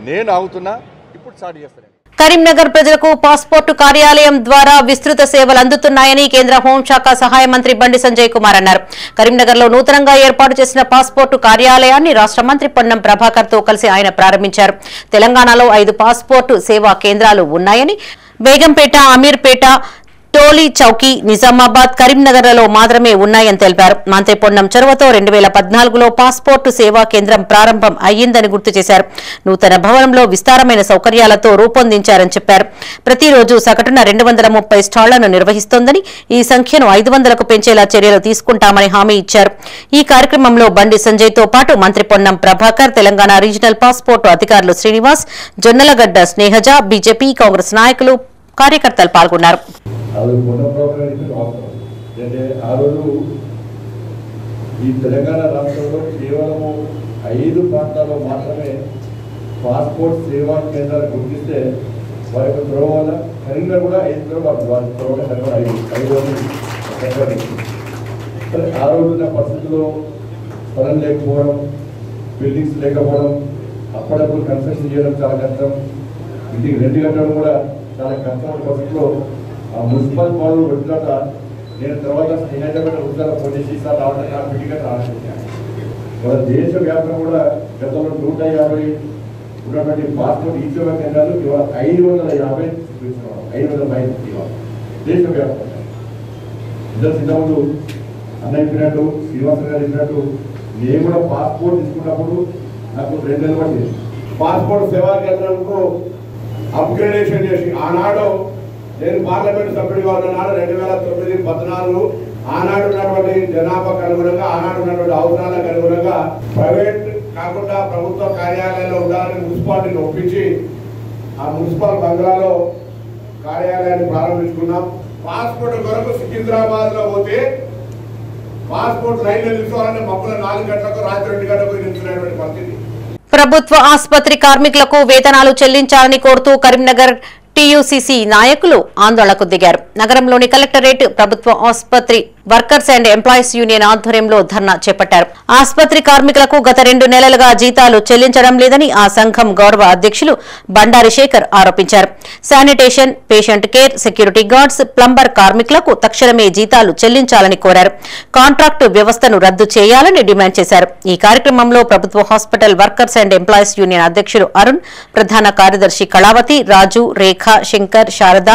నేను ఆగుతున్నా. ఇప్పుడు స్టార్ట్ చేస్తాను. కరీంనగర్ ప్రజలకు పాస్పోర్టు కార్యాలయం ద్వారా విస్తృత సేవలు అందుతున్నాయని కేంద్ర హోంశాఖ సహాయ మంత్రి బండి సంజయ్ కుమార్ అన్నారు. కరీంనగర్లో నూతనంగా ఏర్పాటు చేసిన పాస్పోర్టు కార్యాలయాన్ని రాష్ట్ర మంత్రి పొన్నం ప్రభాకర్ తో కలిసి ఆయన ప్రారంభించారు. తెలంగాణలో 5 పాస్పోర్టు సేవా కేంద్రాలు ఉన్నాయని, బేగంపేట, అమీర్పేట, టోలీ చౌకీ, నిజామాబాద్, కరీంనగర్లలో మాత్రమే ఉన్నాయని తెలిపారు. మంత్రి పొన్నం చొరవతో 2014లో పాస్పోర్టు సేవా కేంద్రం ప్రారంభం అయ్యిందని గుర్తు చేశారు. నూతన భవనంలో విస్తారమైన సౌకర్యాలతో రూపొందించారని చెప్పారు. ప్రతిరోజు సగటున 230 స్టాళ్లను నిర్వహిస్తోందని, ఈ సంఖ్యను 500కు పెంచేలా చర్యలు తీసుకుంటామని హామీ ఇచ్చారు. ఈ కార్యక్రమంలో బండి సంజయ్ తో పాటు మంత్రి పొన్నం ప్రభాకర్, తెలంగాణ రీజనల్ పాస్పోర్టు అధికారులు శ్రీనివాస్, జొన్నలగడ్డ స్నేహజ, బీజేపీ, కాంగ్రెస్ నాయకులు, కార్యకర్తలు పాల్గొన్నారు. అది పునఃప్రారంభించిన వాస్తవం. అంటే ఆ రోజు ఈ తెలంగాణ రాష్ట్రంలో కేవలము 5 ప్రాంతాల్లో మాత్రమే పాస్పోర్ట్ సేవా కేంద్రాలు గుర్తిస్తే వారి యొక్క త్రోవ వల్ల కరీంనగర్ కూడా 5 వారి త్రోవ సరిపడా 5 ఆ రోజున్న పరిస్థితుల్లో స్థలం లేకపోవడం, బిల్డింగ్స్ లేకపోవడం, అప్పుడప్పుడు కన్స్ట్రక్షన్ చేయడం చాలా కష్టం, ఇంటికి రెంట్ కట్టడం కూడా చాలా కష్టమైన పరిస్థితుల్లో ఆ మున్సిపల్ పనులు వచ్చినాక నేను తర్వాత స్నేహితుల ఉద్యోగాలు పోలీసు సార్ రావడం పిటికట్ ఆలోచించాను. మన దేశవ్యాప్తంగా కూడా గతంలో 150 ఉన్నటువంటి పాస్పోర్ట్ ఈ సేవా కేంద్రాలు ఇవాళ 550 దేశవ్యాప్తంగా. ఇద్దరు చిన్నప్పుడు అన్న చెప్పినట్టు, శ్రీనివాసరావు గారు చెప్పినట్టు, నేను కూడా పాస్పోర్ట్ తీసుకున్నప్పుడు నాకు 2 నెలలు పట్టింది. పాస్పోర్ట్ సేవా కేంద్రంకు అప్గ్రేడేషన్ చేసి ఆనాడు నేను పార్లమెంట్ సభ్యుడిగా ఉన్ననాడు 2009-14 ఆనాడు ఉన్నటువంటి జనాభాకు అనుగుణంగా, ఆనాడు ఉన్నటువంటి అవసరాలకు అనుగుణంగా ప్రైవేట్ కాకుండా ప్రభుత్వ కార్యాలయాల్లో ఉండాలని మున్సిపాలిటీని ఒప్పించి ఆ మున్సిపల్ బంగ్లాలో కార్యాలయాన్ని ప్రారంభించుకున్నాం. పాస్పోర్ట్ కొరకు సికింద్రాబాద్లో పోతే పాస్పోర్ట్ లైన్లో నిలుచోవాలంటే మబ్బుల 4 గంటలకు రాత్రి 2 గంటలకు నిలుచున్నటువంటి పరిస్థితి. ప్రభుత్వ ఆసుపత్రి కార్మికులకు వేతనాలు చెల్లించాలని కోరుతూ కరీంనగర్ టీయూసీసీ నాయకులు ఆందోళనకు దిగారు. నగరంలోని కలెక్టరేట్ ప్రభుత్వ ఆసుపత్రి వర్కర్స్ అండ్ ఎంప్లాయీస్ యూనియన్ ఆధ్వర్యంలో ధర్నా చేపట్టారు. ఆసుపత్రి కార్మికులకు గత 2 నెలలుగా జీతాలు చెల్లించడం లేదని ఆ సంఘం గౌరవ అధ్యక్షులు బండారి శేఖర్ ఆరోపించారు. Sanitation, patient care, security guards, plumber కార్మికులకు తక్షణమే జీతాలు చెల్లించాలని కోరారు. కాంట్రాక్టు వ్యవస్థను రద్దు చేయాలని డిమాండ్ చేశారు. ఈ కార్యక్రమంలో ప్రభుత్వ hospital workers and employees union అధ్యక్షులు అరుణ్, ప్రధాన కార్యదర్శి కళావతి, రాజు, రేఖ, శంకర్, శారద,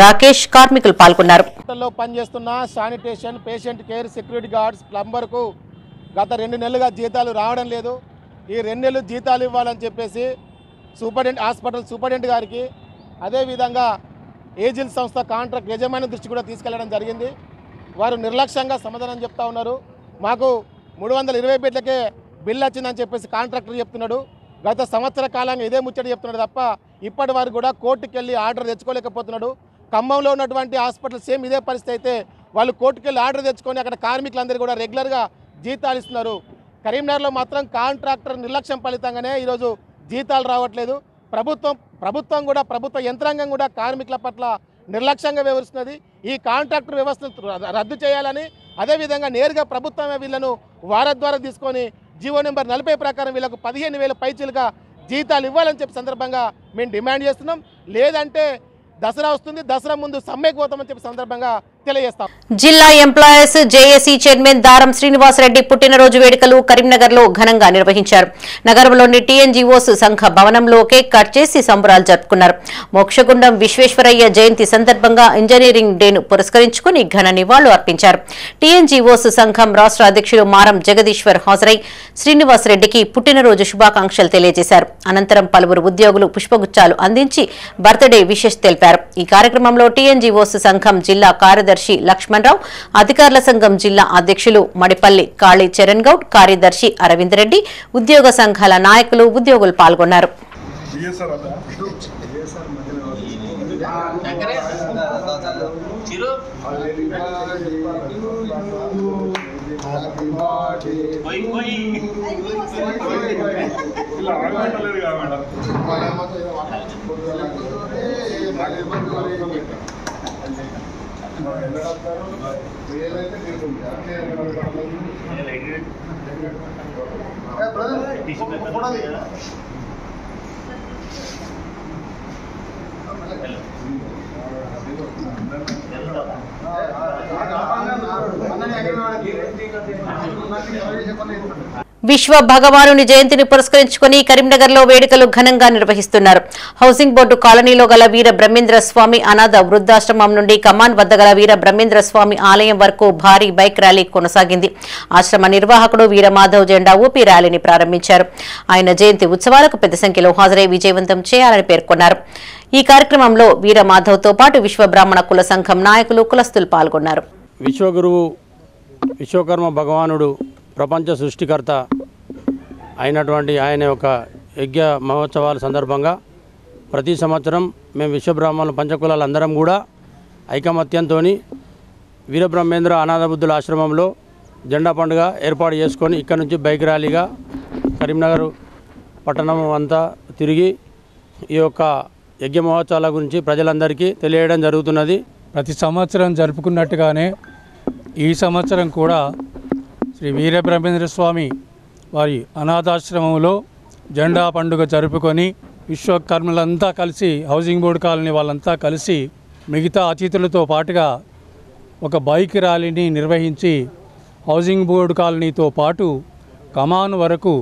రాకేష్ కార్మికులు పాల్గొన్నారు. పనిచేస్తున్న sanitation, patient care, security guards, ప్లంబర్కు గత 2 నెలలుగా జీతాలు రావడం లేదు. ఈ 2 నెలలు జీతాలు ఇవ్వాలని చెప్పేసి హాస్పిటల్ సూపరింటెండెంట్ గారికి, అదేవిధంగా ఏజిల్ సంస్థ కాంట్రాక్ట్ యజమాని దృష్టి కూడా తీసుకెళ్లడం జరిగింది. వారు నిర్లక్ష్యంగా సమాధానం చెప్తా ఉన్నారు. మాకు 320 బెడ్లకే బిల్ వచ్చిందని చెప్పేసి కాంట్రాక్టర్ చెప్తున్నాడు. గత సంవత్సర కాలంగా ఇదే ముచ్చట చెప్తున్నాడు తప్ప ఇప్పటి వరకు కూడా కోర్టుకు వెళ్ళి ఆర్డర్ తెచ్చుకోలేకపోతున్నాడు. ఖమ్మంలో ఉన్నటువంటి హాస్పిటల్ సేమ్ ఇదే పరిస్థితి అయితే వాళ్ళు కోర్టుకు వెళ్ళి ఆర్డర్ తెచ్చుకొని అక్కడ కార్మికులందరూ కూడా రెగ్యులర్గా జీతాలు ఇస్తున్నారు. కరీంనగర్లో మాత్రం కాంట్రాక్టర్ నిర్లక్ష్యం ఫలితంగానే ఈరోజు జీతాలు రావట్లేదు. ప్రభుత్వం కూడా ప్రభుత్వ యంత్రాంగం కూడా కార్మికుల పట్ల నిర్లక్ష్యంగా వ్యవహరిస్తున్నది. ఈ కాంట్రాక్టర్ వ్యవస్థను రద్దు చేయాలని, అదేవిధంగా నేరుగా ప్రభుత్వమే వీళ్ళను వారం ద్వారా తీసుకొని జీవో నెంబర్ 40 ప్రకారం వీళ్ళకు 15,000 పైచీలుగా జీతాలు ఇవ్వాలని చెప్పి సందర్భంగా మేము డిమాండ్ చేస్తున్నాం. లేదంటే దసరా వస్తుంది, దసరా ముందు సమ్మెకు పోతామని చెప్పి సందర్భంగా తెలియజేస్తాం. జిల్లా ఎంప్లాయీస్ జేఏసీ చైర్మన్ దారం శ్రీనివాసరెడ్డి పుట్టినరోజు వేడుకలు కరీంనగర్లో ఘనంగా నిర్వహించారు. నగరంలోని టీఎన్జీఓస్ సంఘ భవనంలో కేక్ కట్ చేసి సంబరాలు జరుపుకున్నారు. మోక్షగుండం విశ్వేశ్వరయ్య జయంతి సందర్భంగా ఇంజనీరింగ్ డేను పురస్కరించుకుని ఘన నివాళులు అర్పించారు. టీఎన్జీఓస్ సంఘం రాష్ట్ర అధ్యక్షుడు మారం జగదీశ్వర్ హాజరై శ్రీనివాసరెడ్డికి పుట్టినరోజు శుభాకాంక్షలు తెలియజేశారు. అనంతరం పలువురు ఉద్యోగులు పుష్పగుచ్చాలు అందించి బర్త్డే విషెస్ తెలిపారు. ఈ కార్యక్రమంలో టీఎన్జీఓస్ సంఘం జిల్లా కార్యదర్శి లక్ష్మణరావు, అధికారుల సంఘం జిల్లా అధ్యక్షులు మడిపల్లి కాళీ చరణ్ గౌడ్, కార్యదర్శి అరవింద్ రెడ్డి, ఉద్యోగ సంఘాల నాయకులు, ఉద్యోగులు పాల్గొన్నారు. విశ్వ భగవానుని జయంతిని పురస్కరించుకుని కరీంనగర్లో వేడుకలు ఘనంగా నిర్వహిస్తున్నారు. హౌసింగ్ బోర్డు కాలనీలో గల వీర బ్రహ్మేంద్ర స్వామి అనాథ వృద్ధాశ్రమం నుండి కమాన్ వద్ద గల వీర బ్రహ్మేంద్ర స్వామి ఆలయం వరకు భారీ బైక్ ర్యాలీ కొనసాగింది. ఆశ్రమ నిర్వాహకుడు వీరమాధవ్ జెండా ఊపి ర్యాలీని ప్రారంభించారు. ఆయన జయంతి ఉత్సవాలకు పెద్ద సంఖ్యలో హాజరై విజయవంతం చేయాలని పేర్కొన్నారు. ఈ కార్యక్రమంలో వీరమాధవ్తో పాటు విశ్వ బ్రాహ్మణ కుల సంఘం నాయకులు, కులస్తులు పాల్గొన్నారు. విశ్వగురువు విశ్వకర్మ భగవానుడు ప్రపంచ సృష్టికర్త అయినటువంటి ఆయన యొక్క యజ్ఞ మహోత్సవాల సందర్భంగా ప్రతి సంవత్సరం మేము విశ్వబ్రాహ్మణుల పంచకులాలందరం కూడా ఐకమత్యంతో వీరబ్రహ్మేంద్ర అనాథ బుద్ధుల ఆశ్రమంలో జెండా పండుగ ఏర్పాటు చేసుకొని ఇక్కడ నుంచి బైక్ ర్యాలీగా కరీంనగర్ పట్టణం అంతా తిరిగి ఈ యొక్క యజ్ఞ మహోత్సవాల గురించి ప్రజలందరికీ తెలియడం జరుగుతున్నది. ప్రతి సంవత్సరం జరుపుకున్నట్టుగానే ఈ సంవత్సరం కూడా శ్రీ వీరబ్రహ్మేంద్ర స్వామి వారి అనాథాశ్రమంలో జెండా పండుగ జరుపుకొని విశ్వకర్మలంతా కలిసి హౌసింగ్ బోర్డు కాలనీ వాళ్ళంతా కలిసి మిగతా అతిథులతో పాటుగా ఒక బైక్ ర్యాలీని నిర్వహించి హౌసింగ్ బోర్డు కాలనీతో పాటు కమాన్ వరకు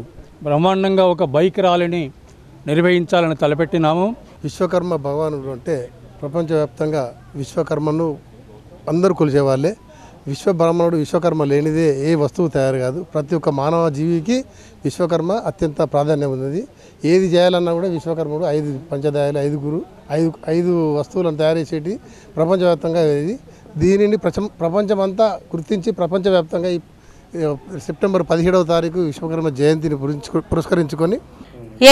బ్రహ్మాండంగా ఒక బైక్ ర్యాలీని నిర్వహించాలని తలపెట్టినాము. విశ్వకర్మ భగవానుడు అంటే ప్రపంచవ్యాప్తంగా విశ్వకర్మను అందరూ కొలిచేవాళ్ళే. విశ్వబ్రహ్మణుడు విశ్వకర్మ లేనిదే ఏ వస్తువు తయారు కాదు. ప్రతి ఒక్క మానవ జీవికి విశ్వకర్మ అత్యంత ప్రాధాన్యం ఉన్నది. ఏది చేయాలన్నా కూడా విశ్వకర్ముడు 5 పంచదాయాలు 5 వస్తువులను తయారు చేసేటి ప్రపంచవ్యాప్తంగా ఇది. దీనిని ప్రపంచమంతా గుర్తించి ప్రపంచవ్యాప్తంగా సెప్టెంబర్ 17వ తారీఖు విశ్వకర్మ జయంతిని పురస్కరించుకొని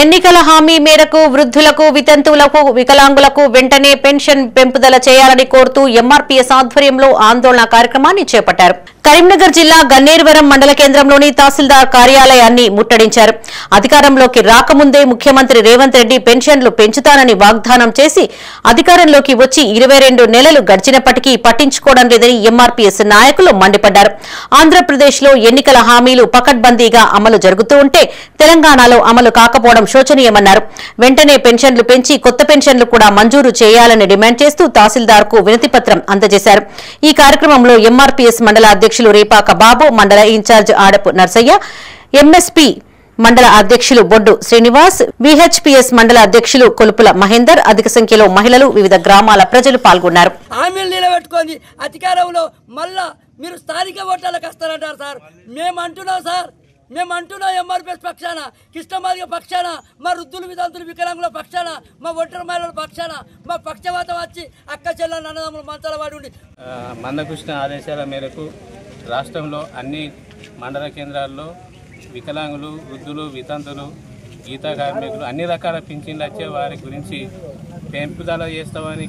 ఎన్నికల హామీ మేరకు వృద్ధులకు, వితంతువులకు, వికలాంగులకు వెంటనే పెన్షన్ పెంపుదల చేయాలని కోరుతూ ఎంఆర్పీఎస్ ఆధ్వర్యంలో ఆందోళన కార్యక్రమాన్ని చేపట్టారు. కరీంనగర్ జిల్లా గన్నేరువరం మండల కేంద్రంలోని తహసీల్దార్ కార్యాలయాన్ని ముట్టడించారు. అధికారంలోకి రాకముందే ముఖ్యమంత్రి రేవంత్ రెడ్డి పెన్షన్లు పెంచుతానని వాగ్దానం చేసి అధికారంలోకి వచ్చి 22 నెలలు గడిచినప్పటికీ పట్టించుకోవడం లేదని ఎంఆర్పీఎస్ నాయకులు మండిపడ్డారు. ఆంధ్రప్రదేశ్లో ఎన్నికల హామీలు పకడ్బందీగా అమలు జరుగుతూ ఉంటే తెలంగాణలో అమలు కాకపోవడం శోచనీయమన్నారు. వెంటనే పెన్షన్లు పెంచి కొత్త పెన్షన్లు కూడా మంజూరు చేయాలని డిమాండ్ చేస్తూ తహసీల్దార్ కు వినతిపత్రం అందజేశారు. ఈ కార్యక్రమంలో ఎంఆర్పీఎస్ మండల అధ్యక్షులు రేపాక బాబు, మండల ఇన్ఛార్జ్ ఆడపు నర్సయ్య, ఎంఎస్పీ మండల అధ్యక్షులు బొడ్డు శ్రీనివాస్, విహెచ్పీఎస్ మండల అధ్యక్షులు కొలుపుల మహేందర్, అధిక సంఖ్యలో మహిళలు, వివిధ గ్రామాల ప్రజలు పాల్గొన్నారు. హామీలు నిలబెట్టుకొని అధికారంలో మళ్ళా మీరు స్థానిక ఓట్లకు వస్తారంటారు సార్. మేము అంటున్నాం ఎంఆర్పీఎస్ పక్షాన, కృష్ణమాదిగ పక్షాన, మా వృద్ధులు, వితంతులు, వికలాంగుల పక్షాన, మా ఒంటరి మహిళల పక్షాన, మా పక్షవాతం వచ్చి అక్క చెల్లెలు అన్నదమ్ములు మంచాల వాడి ఉండి మందకృష్ణ ఆదేశాల మేరకు రాష్ట్రంలో అన్ని మండల కేంద్రాల్లో వికలాంగులు, వృద్ధులు, వితంతులు, గీతా కార్మికులు అన్ని రకాల పింఛన్లు వచ్చే వారి గురించి పెంపుదల చేస్తామని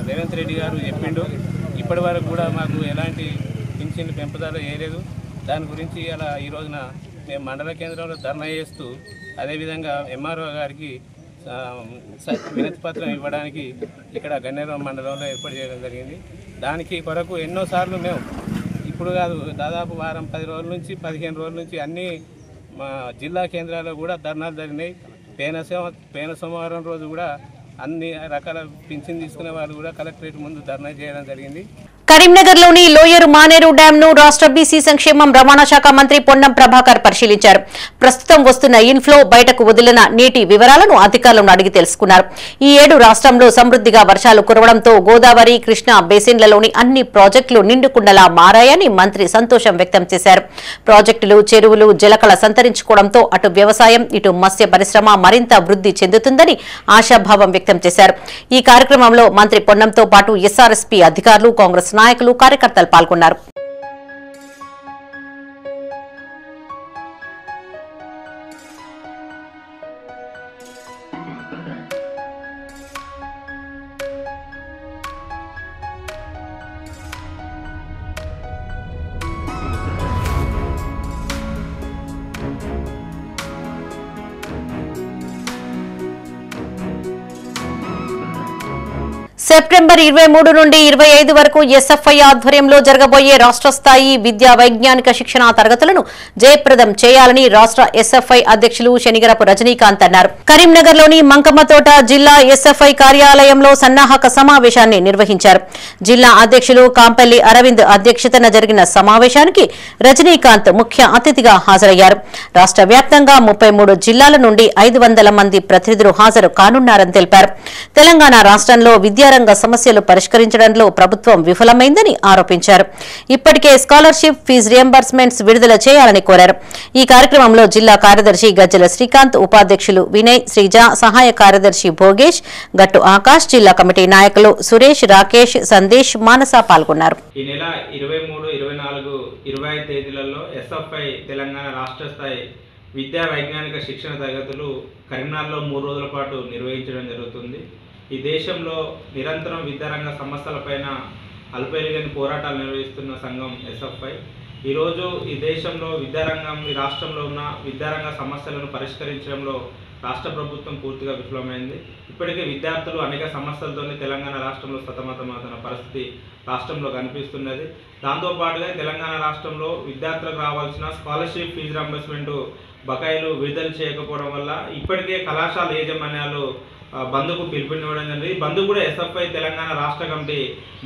రేవంత్ రెడ్డి గారు చెప్పిండు. ఇప్పటి వరకు కూడా మాకు ఎలాంటి పింఛన్లు పెంపుదల చేయలేదు. దాని గురించి అలా ఈ రోజున మేము మండల కేంద్రంలో ధర్నా చేస్తూ అదేవిధంగా ఎంఆర్ఓ గారికి వినతి పత్రం ఇవ్వడానికి ఇక్కడ గన్నేరువరం మండలంలో ఏర్పాటు చేయడం జరిగింది. దానికి కొరకు ఎన్నోసార్లు మేము ఇప్పుడు కాదు దాదాపు వారం 10 రోజుల నుంచి 15 రోజుల నుంచి అన్ని మా జిల్లా కేంద్రాల్లో కూడా ధర్నాలు జరిగినాయి. పేన సోమవారం రోజు కూడా అన్ని రకాల పింఛన్ తీసుకునే వాళ్ళు కూడా కలెక్టరేట్ ముందు ధర్నా చేయడం జరిగింది. కరీంనగర్లోని లోయరు మానేరు డ్యాం ను రాష్ట్ర బీసీ సంక్షేమం రవాణా శాఖ మంత్రి పొన్నం ప్రభాకర్ పరిశీలించారు. ప్రస్తుతం వస్తున్న ఇన్ఫ్లో, బయటకు వదిలిన నీటి వివరాలను అధికారులను అడిగి తెలుసుకున్నారు. ఈ ఏడు రాష్ట్రంలో సమృద్ధిగా వర్షాలు కురవడంతో గోదావరి, కృష్ణా బేసిన్లలోని అన్ని ప్రాజెక్టులు నిండుకుండలా మారాయని మంత్రి సంతోషం వ్యక్తం చేశారు. ప్రాజెక్టులు, చెరువులు జలకళ సంతరించుకోవడంతో అటు వ్యవసాయం, ఇటు మత్స్య పరిశ్రమ మరింత వృద్ధి చెందుతుందని ఆశాభావం వ్యక్తం చేశారు. ఈ కార్యక్రమంలో మంత్రి పొన్నంతో పాటు ఎస్ఆర్ఎస్పీ అధికారులు, కాంగ్రెస్ నాయకులు, కార్యకర్తలు పాల్గొన్నారు. సెప్టెంబర్ 23 నుండి 25 వరకు ఎస్ఎఫ్ఐ ఆధ్వర్యంలో జరగబోయే రాష్ట్ర స్థాయి విద్యా వైజ్ఞానిక శిక్షణా తరగతులను జయప్రదం చేయాలని రాష్ట్ర ఎస్ఎఫ్ఐ అధ్యక్షులు శనిగరపు రజనీకాంత్ అన్నారు. కరీంనగర్లోని మంకమ్మతోట జిల్లా ఎస్ఎఫ్ఐ కార్యాలయంలో సన్నాహక సమావేశాన్ని నిర్వహించారు. జిల్లా అధ్యక్షులు కాంపల్లి అరవింద్ అధ్యక్షతన జరిగిన సమావేశానికి రజనీకాంత్ ముఖ్య అతిథిగా హాజరయ్యారు. రాష్ట్ర వ్యాప్తంగా 33 జిల్లాల నుండి 500 మంది ప్రతినిధులు హాజరు కానున్నారని తెలిపారు. తెలంగాణ రాష్ట్రంలో విద్యారంగ సమస్యలు పరిష్కరించడంలో ప్రభుత్వం విఫలమైందని ఆరోపించారు. ఇప్పటికే స్కాలర్షిప్, ఫీజు రియంబర్స్మెంట్స్ విడుదల చేయాలని కోరారు. ఈ కార్యక్రమంలో జిల్లా కార్యదర్శి గజ్జల శ్రీకాంత్, ఉపాధ్యక్షులు వినయ్, శ్రీజ, సహాయ కార్యదర్శి భోగేష్, గట్టు ఆకాష్, జిల్లా కమిటీ నాయకులు సురేష్, రాకేష్, సందేశ్, మానస పాల్గొన్నారు. ఈ నెల 23, 24, 25 తేదీలలో ఎస్ఎఫ్ఐ తెలంగాణ రాష్ట్ర స్థాయి విద్యా వైజ్ఞానిక శిక్షణ తరగతులు కరీంనగర్లో 3 రోజుల పాటు నిర్వహించడం జరుగుతుంది. ఈ దేశంలో నిరంతరం విద్యారంగ సమస్యలపైన అల్పేరుగని పోరాటాలు నిర్వహిస్తున్న సంఘం ఎస్ఎఫ్ఐ. ఈరోజు ఈ దేశంలో విద్యారంగం, ఈ రాష్ట్రంలో ఉన్న విద్యారంగ సమస్యలను పరిష్కరించడంలో రాష్ట్ర ప్రభుత్వం పూర్తిగా విఫలమైంది. ఇప్పటికే విద్యార్థులు అనేక సమస్యలతో తెలంగాణ రాష్ట్రంలో సతమతమవుతున్న పరిస్థితి రాష్ట్రంలో కనిపిస్తున్నది. దాంతోపాటుగా తెలంగాణ రాష్ట్రంలో విద్యార్థులకు రావాల్సిన స్కాలర్షిప్, ఫీజు రింబర్స్మెంట్ బకాయిలు విడుదల చేయకపోవడం వల్ల ఇప్పటికే కళాశాల యాజమాన్యాలు బంద్కు పిలుపునివ్వడం జరిగింది. బంద్ కూడా ఎస్ఎఫ్ఐ తెలంగాణ రాష్ట్ర కమిటీ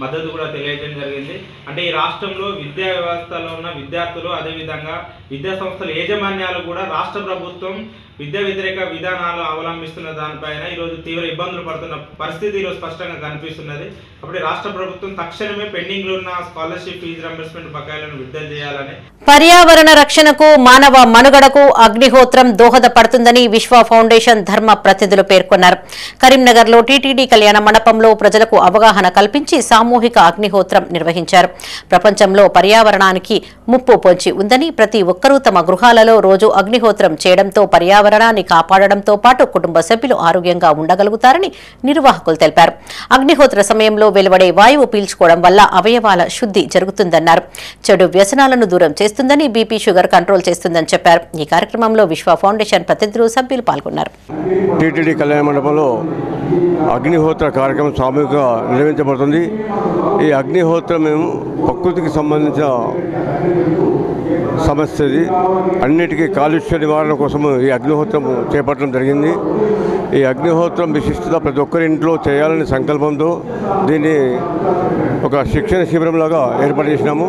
మద్దతు కూడా తెలియజేయడం జరిగింది. అంటే ఈ రాష్ట్రంలో విద్యా వ్యవస్థలో ఉన్న విద్యార్థులు, అదేవిధంగా విద్యా సంస్థల యాజమాన్యాలు కూడా రాష్ట్ర ప్రభుత్వం విద్యా వ్యతిరేక విధానాలు అవలంబిస్తున్న దానిపైన ఈరోజు తీవ్ర ఇబ్బందులు పడుతున్న పరిస్థితి ఈరోజు స్పష్టంగా కనిపిస్తున్నది. కాబట్టి రాష్ట్ర ప్రభుత్వం తక్షణమే పెండింగ్లో ఉన్న స్కాలర్షిప్, ఫీజు రింబర్స్మెంట్ బకాయిలను విడుదల చేయాలని. పర్యావరణ రక్షణకు, మానవ మనుగడకు అగ్నిహోత్రం దోహదపడుతుందని విశ్వ ఫౌండేషన్ ధర్మ ప్రతినిధులు పేర్కొన్నారు. కరీంనగర్లో టీటీడీ కళ్యాణ మండపంలో ప్రజలకు అవగాహన కల్పించి సామూహిక అగ్నిహోత్రం నిర్వహించారు. ప్రపంచంలో పర్యావరణానికి ముప్పు పొంచి ఉందని, ప్రతి ఒక్కరూ తమ గృహాలలో రోజు అగ్నిహోత్రం చేయడంతో పర్యావరణాన్ని కాపాడడంతో పాటు కుటుంబ సభ్యులు ఆరోగ్యంగా ఉండగలుగుతారని నిర్వాహకులు తెలిపారు. అగ్నిహోత్ర సమయంలో వెలువడే వాయువు పీల్చుకోవడం వల్ల అవయవాల శుద్ధి జరుగుతుందన్నారు. చెడు వ్యసనాలను దూరం చేస్తుందని, బీపీ, షుగర్ కంట్రోల్ చేస్తుందని చెప్పారు. ఈ కార్యక్రమంలో విశ్వ ఫౌండేషన్ ప్రతినిధులు, సభ్యులు పాల్గొన్నారు. టీటీడీ కళ్యాణ మండపంలో అగ్నిహోత్ర కార్యక్రమం సామూహికంగా నిర్వహించబడుతుంది. ఈ అగ్నిహోత్రం మేము ప్రకృతికి సంబంధించిన సమస్యది. అన్నిటికీ కాలుష్య నివారణ కోసం ఈ అగ్నిహోత్రం చేపట్టడం జరిగింది. ఈ అగ్నిహోత్రం విశిష్టత ప్రతి ఒక్కరి ఇంట్లో చేయాలనే సంకల్పంతో దీన్ని ఒక శిక్షణ శిబిరంలాగా ఏర్పాటు చేసినాము.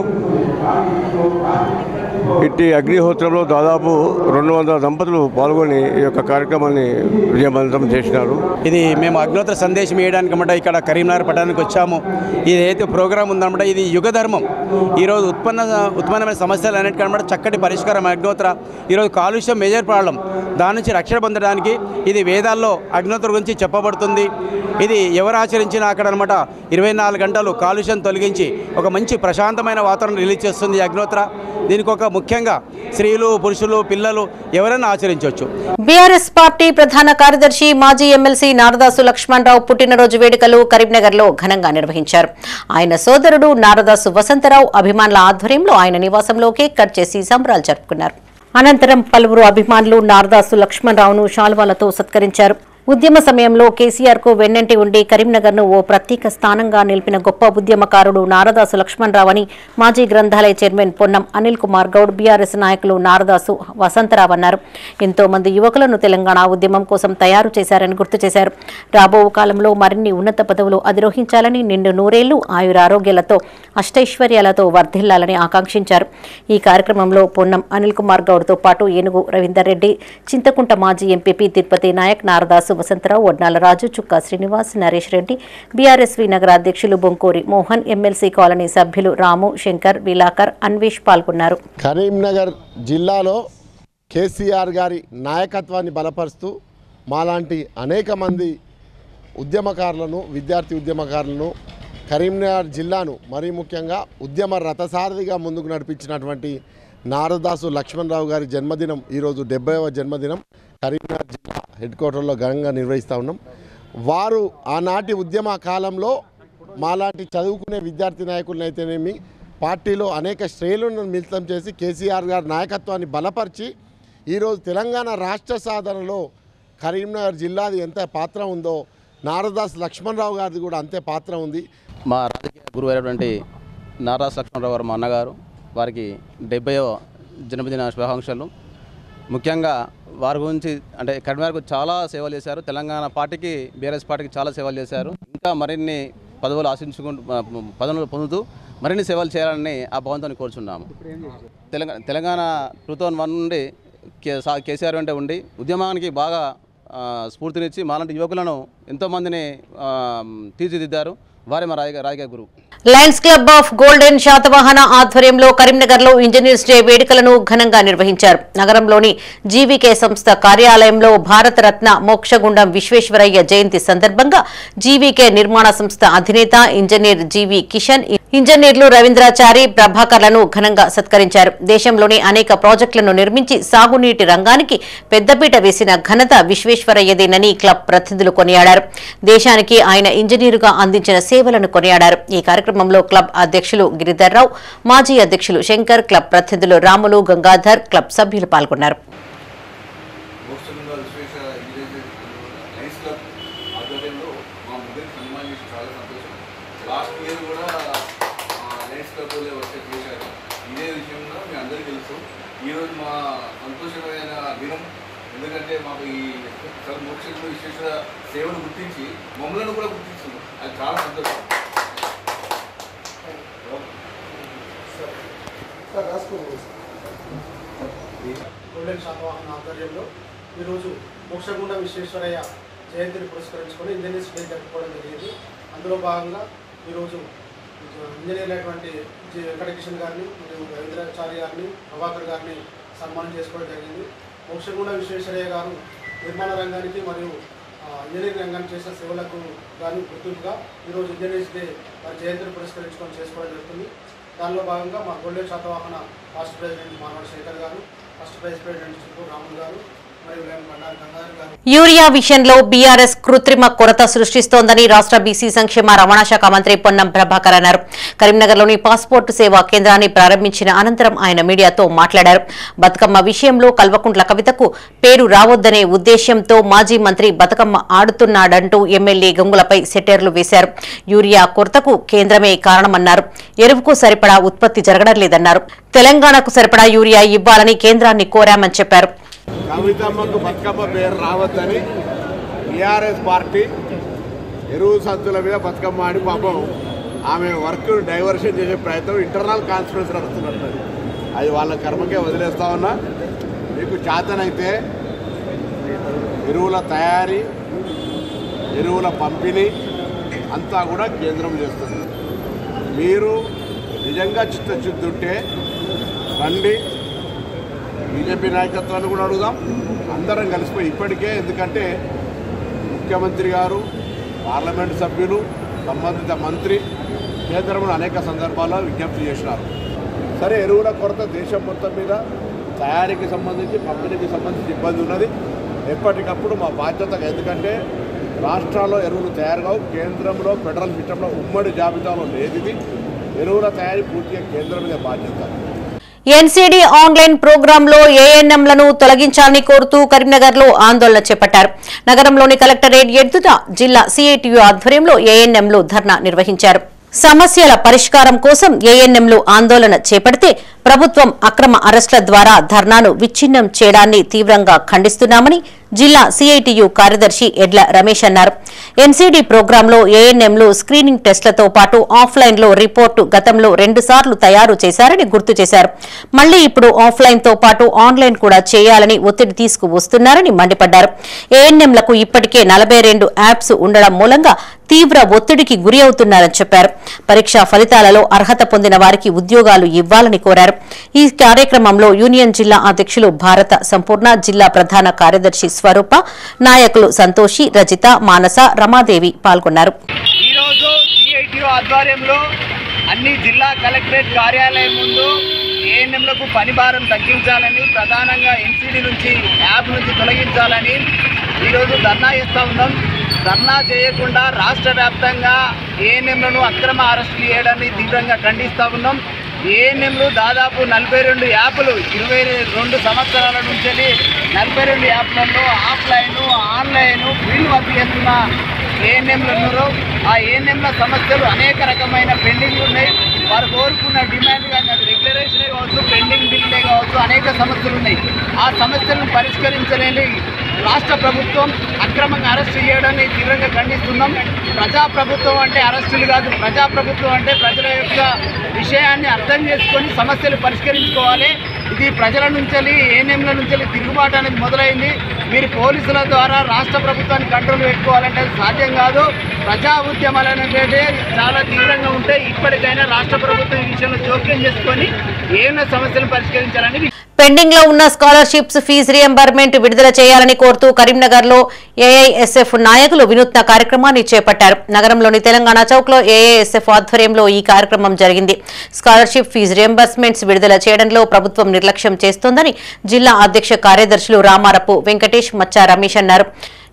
ఇట్టి అగ్నిహోత్రంలో దాదాపు 200 దంపతులు పాల్గొని ఈ యొక్క కార్యక్రమాన్ని విజయవంతం చేసినారు. ఇది మేము అగ్నిహోత్ర సందేశం వేయడానికి అన్నమాట ఇక్కడ కరీంనగర్ పట్టణానికి వచ్చాము. ఇది ఏదైతే ప్రోగ్రాం ఉందన్నమాట ఇది యుగ ధర్మం. ఈరోజు ఉత్పన్నమైన సమస్యలు అన్నిటికన్నమాట చక్కటి పరిష్కారం అగ్నిహోత్ర. ఈరోజు కాలుష్యం మేజర్ ప్రాబ్లం, దాని నుంచి రక్షణ పొందడానికి ఇది వేదాల్లో అగ్నిహోత్ర గురించి చెప్పబడుతుంది. ఇది ఎవరు ఆచరించినా అక్కడ అనమాట 24 గంటలు కాలుష్యం తొలగించి ఒక మంచి ప్రశాంతమైన వాతావరణం రిలీజ్ చేస్తుంది అగ్నిహోత్ర. దీనికి ఒక ముఖ్యంగా స్త్రీలు, పురుషులు, పిల్లలు ఎవరైనా ఆచరించవచ్చు. బీఆర్ఎస్ పార్టీ ప్రధాన కార్యదర్శి, మాజీ ఎమ్మెల్సీ నారదాసు లక్ష్మణరావు పుట్టినరోజు వేడుకలు కరీంనగర్లో ఘనంగా నిర్వహించారు. ఆయన సోదరుడు నారదాసు వసంతరావు అభిమానుల ఆధ్వర్యంలో ఆయన నివాసంలో కేక్ కట్ చేసి సంబరాలు జరుపుకున్నారు. అనంతరం పలువురు అభిమానులు నారదాసు లక్ష్మణరావును శాల్వాలతో సత్కరించారు. ఉద్యమ సమయంలో కేసీఆర్ కు వెన్నంటి ఉండి కరీంనగర్ను ఓ ప్రత్యేక స్థానంగా నిలిపిన గొప్ప ఉద్యమకారుడు నారదాసు లక్ష్మణరావు అని మాజీ గ్రంథాలయ చైర్మన్ పొన్నం అనిల్ కుమార్ గౌడ్, బీఆర్ఎస్ నాయకులు నారదాసు వసంతరావు అన్నారు. ఎంతో మంది యువకులను తెలంగాణ ఉద్యమం కోసం తయారు చేశారని గుర్తు చేశారు. రాబో కాలంలో మరిన్ని ఉన్నత పదవులు అధిరోహించాలని, నిండు నూరేళ్లు ఆయురారోగ్యాలతో అష్టైశ్వర్యాలతో వర్ధిల్లాలని ఆకాంక్షించారు. ఈ కార్యక్రమంలో పొన్నం అనిల్ కుమార్ గౌడ్తో పాటు ఏనుగు రవీందర్ రెడ్డి, చింతకుంట మాజీ ఎంపీపీ తిరుపతి నాయక్, నారదాసు వసంతరావు, వడ్నాల రాజు, చుక్కా శ్రీనివాస్, నరేష్ రెడ్డి, బీఆర్ఎస్వి నగర అధ్యక్షులు బొంకూరి మోహన్, ఎమ్మెల్సీ కాలనీ సభ్యులు రాము, శంకర్, విలాకర్, అన్వేష్ పాల్గొన్నారు. కరీంనగర్ జిల్లాలో కేసీఆర్ గారి నాయకత్వాన్ని బలపరుస్తూ మాలాంటి అనేక మంది ఉద్యమకారులను, విద్యార్థి ఉద్యమకారులను, కరీంనగర్ జిల్లాను మరీ ముఖ్యంగా ఉద్యమ రథసారథిగా ముందుకు నడిపించినటువంటి నారదాసు లక్ష్మణరావు గారి జన్మదినం ఈరోజు 70వ జన్మదినం కరీంనగర్ జిల్లా హెడ్ క్వార్టర్లో ఘనంగా నిర్వహిస్తూ ఉన్నాం. వారు ఆనాటి ఉద్యమ కాలంలో మాలాంటి చదువుకునే విద్యార్థి నాయకులను అయితేనేమి పార్టీలో అనేక శ్రేణులను మిళితం చేసి కేసీఆర్ గారి నాయకత్వాన్ని బలపరిచి ఈరోజు తెలంగాణ రాష్ట్ర సాధనలో కరీంనగర్ జిల్లాది ఎంత పాత్ర ఉందో నారదాస్ లక్ష్మణరావు గారిది కూడా అంతే పాత్ర ఉంది. మా రాజకీయ గురువు అయినటువంటి నారదాసు లక్ష్మణరావు గారు మా అన్నగారు, వారికి 70వ జన్మదిన శుభాకాంక్షలు. ముఖ్యంగా వారి గురించి అంటే కరీంనగర్కు చాలా సేవలు చేశారు. తెలంగాణ పార్టీకి, బీఆర్ఎస్ పార్టీకి చాలా సేవలు చేశారు. ఇంకా మరిన్ని పదవులు పదవులు పొందుతూ మరిన్ని సేవలు చేయాలని ఆ భగవంతుని కోరుచున్నాము. తెలంగాణ 2001 నుండి కేసీఆర్ వెంట ఉండి ఉద్యమానికి బాగా స్ఫూర్తినిచ్చి మాలాంటి యువకులను ఎంతోమందిని తీర్చిదిద్దారు. వారే మా రాజకీయ గురువు. Lions club of golden Satavahana ఆధ్వర్యంలో కరీంనగర్లో ఇంజనీర్స్ డే వేడుకలను ఘనంగా నిర్వహించారు. నగరంలోని జీవీకే సంస్థ కార్యాలయంలో భారతరత్న మోక్షగుండం విశ్వేశ్వరయ్య జయంతి సందర్భంగా జీవీకే నిర్మాణ సంస్థ అధినేత ఇంజనీర్ జీవీ కిషన్ ఇంజనీర్లు రవీంద్రాచారి ప్రభాకర్లను ఘనంగా సత్కరించారు. దేశంలోని అనేక ప్రాజెక్టులను నిర్మించి సాగునీటి రంగానికి పెద్దపీట వేసిన ఘనత విశ్వేశ్వరయ్యదేనని క్లబ్ ప్రతినిధులు కొనియాడారు. దేశానికి ఆయన ఇంజనీరుగా అందించిన సేవలను కొనియాడారు. ఈ కార్యక్రమంలో క్లబ్ అధ్యక్షులు గిరిధర్రావు, మాజీ అధ్యక్షులు శంకర్, క్లబ్ ప్రతినిధులు రాములు, గంగాధర్, క్లబ్ సభ్యులు పాల్గొన్నారు. ఈరోజు మా సంతోషమైన దినం. ఎందుకంటే మాకు ఈ మోక్షంలో విశ్వేశ్వర సేవను గుర్తించి మమ్మల్ని కూడా గుర్తించింది. అది చాలా సంతోషం. గోల్డెన్ శాతవాహన ఆధ్వర్యంలో ఈరోజు మోక్షగుండ విశ్వేశ్వరయ్య జయంతిని పురస్కరించుకొని ఇంజనీర్స్ డే జరుపుకోవడం జరిగింది. అందులో భాగంగా ఈరోజు ఇంజనీర్ అయినటువంటి వెంకటకిషన్ గారిని మరియు రవీంద్రాచారి గారిని ప్రభాకర్ గారిని సన్మానం చేసుకోవడం జరిగింది. మోక్షగుండ విశ్వేశ్వరయ్య గారు నిర్మాణ రంగానికి మరియు ఇంజనీరింగ్ రంగానికి చేసిన సేవలకు గాను గుర్తింపుగా ఈరోజు ఇంజనీర్స్ డే వారి జయంతిని పురస్కరించుకొని చేసుకోవడం జరుగుతుంది. దానిలో భాగంగా మా golden Satavahana first president Manava Shekhar గారు, first vice president Chittoor Ramulu గారు, యూరియా విషయంలో బీఆర్ఎస్ కృత్రిమ కొరత సృష్టిస్తోందని రాష్ట్ర బీసీ సంక్షేమ రవాణా శాఖ మంత్రి పొన్నం ప్రభాకర్ అన్నారు. కరీంనగర్లోని పాస్పోర్టు సేవా కేంద్రాన్ని ప్రారంభించిన అనంతరం ఆయన మీడియాతో మాట్లాడారు. బతుకమ్మ విషయంలో కల్వకుంట్ల కవితకు పేరు రావద్దనే ఉద్దేశ్యంతో మాజీ మంత్రి బతుకమ్మ ఆడుతున్నాడంటూ ఎమ్మెల్యే గంగులపై సెటైర్లు వేశారు. యూరియా కొరతకు కేంద్రమే కారణమన్నారు. ఎరువుకు సరిపడా ఉత్పత్తి జరగడం లేదన్నారు. తెలంగాణకు సరిపడా యూరియా ఇవ్వాలని కేంద్రాన్ని కోరామని చెప్పారు. కవితమ్మకు బతుకమ్మ పేరు రావద్దని టీఆర్ఎస్ పార్టీ ఎరువు సంచుల మీద బతుకమ్మ ఆడి పాపం ఆమె వర్క్ డైవర్షన్ చేసే ప్రయత్నం ఇంటర్నల్ కాన్స్పిరసీ నడుస్తున్నట్టు. అది వాళ్ళ కర్మకే వదిలేస్తా ఉన్నా. మీకు చేతనైతే ఎరువుల తయారీ, ఎరువుల పంపిణీ అంతా కూడా కేంద్రం చేస్తుంది. మీరు నిజంగా చిత్తశుద్ధి ఉంటే రండి, బీజేపీ నాయకత్వాన్ని కూడా అడుగుదాం, అందరం కలిసిపోయి. ఇప్పటికే ఎందుకంటే ముఖ్యమంత్రి గారు, పార్లమెంటు సభ్యులు, సంబంధిత మంత్రి కేంద్రంలో అనేక సందర్భాల్లో విజ్ఞప్తి చేసినారు. సరే, ఎరువుల కొరత దేశం మొత్తం మీద తయారీకి సంబంధించి, పంపిణీకి సంబంధించి ఇబ్బంది ఉన్నది. ఎప్పటికప్పుడు మా బాధ్యత, ఎందుకంటే రాష్ట్రాల్లో ఎరువులు తయారు కావు, కేంద్రంలో ఫెడరల్ సిస్టంలో ఉమ్మడి జాబితాలో లేదు. ఇది ఎరువుల తయారీ పూర్తిగా కేంద్రం మీద బాధ్యత. ఎన్సీడీ ఆన్లైన్ ప్రోగ్రాంలో ఏఎన్ఎంలను తొలగించాలని కోరుతూ కరీంనగర్లో ఆందోళన చేపట్టారు. నగరంలోని కలెక్టరేట్ ఎదుట జిల్లా సిఐటియు ఆధ్వర్యంలో ఏఎన్ఎంలు ధర్నా నిర్వహించారు. సమస్యల పరిష్కారం కోసం ఏఎన్ఎంలు ఆందోళన చేపడితే ప్రభుత్వం అక్రమ అరెస్టుల ద్వారా ధర్నాను విచ్ఛిన్నం చేయడాన్ని తీవ్రంగా ఖండిస్తున్నామని జిల్లా సిఐటియు కార్యదర్శి ఎడ్ల రమేష్ అన్నారు. ఎన్సీడీ ప్రోగ్రాంలో ఏఎన్ఎంలు స్క్రీనింగ్ టెస్టులతో పాటు ఆఫ్లైన్లో రిపోర్టు గతంలో 2 సార్లు తయారు చేశారని గుర్తు చేశారు. మళ్లీ ఇప్పుడు ఆఫ్లైన్తో పాటు ఆన్లైన్ కూడా చేయాలని ఒత్తిడి తీసుకువస్తున్నారని మండిపడ్డారు. ఏఎన్ఎంలకు ఇప్పటికే 42 యాప్స్ ఉండడం మూలంగా తీవ్ర ఒత్తిడికి గురి అవుతున్నారని చెప్పారు. పరీక్షా ఫలితాలలో అర్హత పొందిన వారికి ఉద్యోగాలు ఇవ్వాలని కోరారు. ఈ కార్యక్రమంలో యూనియన్ జిల్లా అధ్యక్షులు భారత సంపూర్ణ, జిల్లా ప్రధాన కార్యదర్శి స్వరూప, నాయకులు సంతోషి, రజిత, మానస, రమాదేవి పాల్గొన్నారు. ఈరోజు సిఐటియు ఆధ్వర్యంలో అన్ని జిల్లా కలెక్టరేట్ కార్యాలయం ముందు ఏఎన్ఎంలకు పని భారం తగ్గించాలని, ప్రధానంగా ఎన్సీడీ నుంచి యాప్ నుంచి తొలగించాలని ఈరోజు ధర్నా చేస్తూ ఉన్నాం. ధర్నా చేయకుండా రాష్ట్ర వ్యాప్తంగా ఏఎన్ఎంలను అక్రమ అరెస్టులు చేయడాన్ని తీవ్రంగా ఖండిస్తూ ఉన్నాం. ఏఎన్ఎంలు దాదాపు 42 యాప్లు 22 సంవత్సరాల నుంచి 42 యాప్లలో ఆఫ్లైన్, ఆన్లైన్ ఫీల్డ్ వర్క్ చేస్తున్న ఏఎన్ఎంలు ఉన్నారు. ఆ ఏఎన్ఎంల సమస్యలు అనేక రకమైన పెండింగ్ ఉన్నాయి. వారు కోరుకున్న డిమాండ్ కానీ అది రెగ్యులరేషనే కావచ్చు, పెండింగ్ బిల్లే కావచ్చు, అనేక సమస్యలు ఉన్నాయి. ఆ సమస్యలను పరిష్కరించలేని రాష్ట్ర ప్రభుత్వం అక్రమంగా అరెస్ట్ చేయడాన్ని తీవ్రంగా ఖండిస్తున్నాం. ప్రజాప్రభుత్వం అంటే అరెస్టులు కాదు, ప్రజాప్రభుత్వం అంటే ప్రజల యొక్క విషయాన్ని అర్థం చేసుకొని సమస్యలు పరిష్కరించుకోవాలి. ఇది ప్రజల నుంచి, ఏఎన్ఎంల నుంచి తిరుగుబాటు అనేది మొదలైంది. మీరు పోలీసుల ద్వారా రాష్ట్ర ప్రభుత్వాన్ని కంట్రోల్ పెట్టుకోవాలంటే అది సాధ్యం కాదు. ప్రజా ఉద్యమాలు అనేవి చాలా తీవ్రంగా ఉంటాయి. ఇప్పటికైనా రాష్ట్ర ప్రభుత్వం ఈ విషయంలో జోక్యం చేసుకొని ఏమైనా సమస్యలను పరిష్కరించాలని పెండింగ్ లో ఉన్న స్కాలర్షిప్స్ ఫీజు రియంబర్మెంట్ విడుదల చేయాలని కోరుతూ కరీంనగర్ లో ఏఐఎస్ఎఫ్ నాయకులు వినూత్న కార్యక్రమాన్ని చేపట్టారు. నగరంలోని తెలంగాణ చౌక్ లో ఏఐఎస్ఎఫ్ ఆధ్వర్యంలో ఈ కార్యక్రమం జరిగింది. స్కాలర్షిప్ ఫీజు రియంబర్స్మెంట్స్ విడుదల చేయడంలో ప్రభుత్వం నిర్లక్ష్యం చేస్తోందని జిల్లా అధ్యక్ష కార్యదర్శులు రామారపు వెంకటేష్, మచ్చా రమేష్ అన్నారు.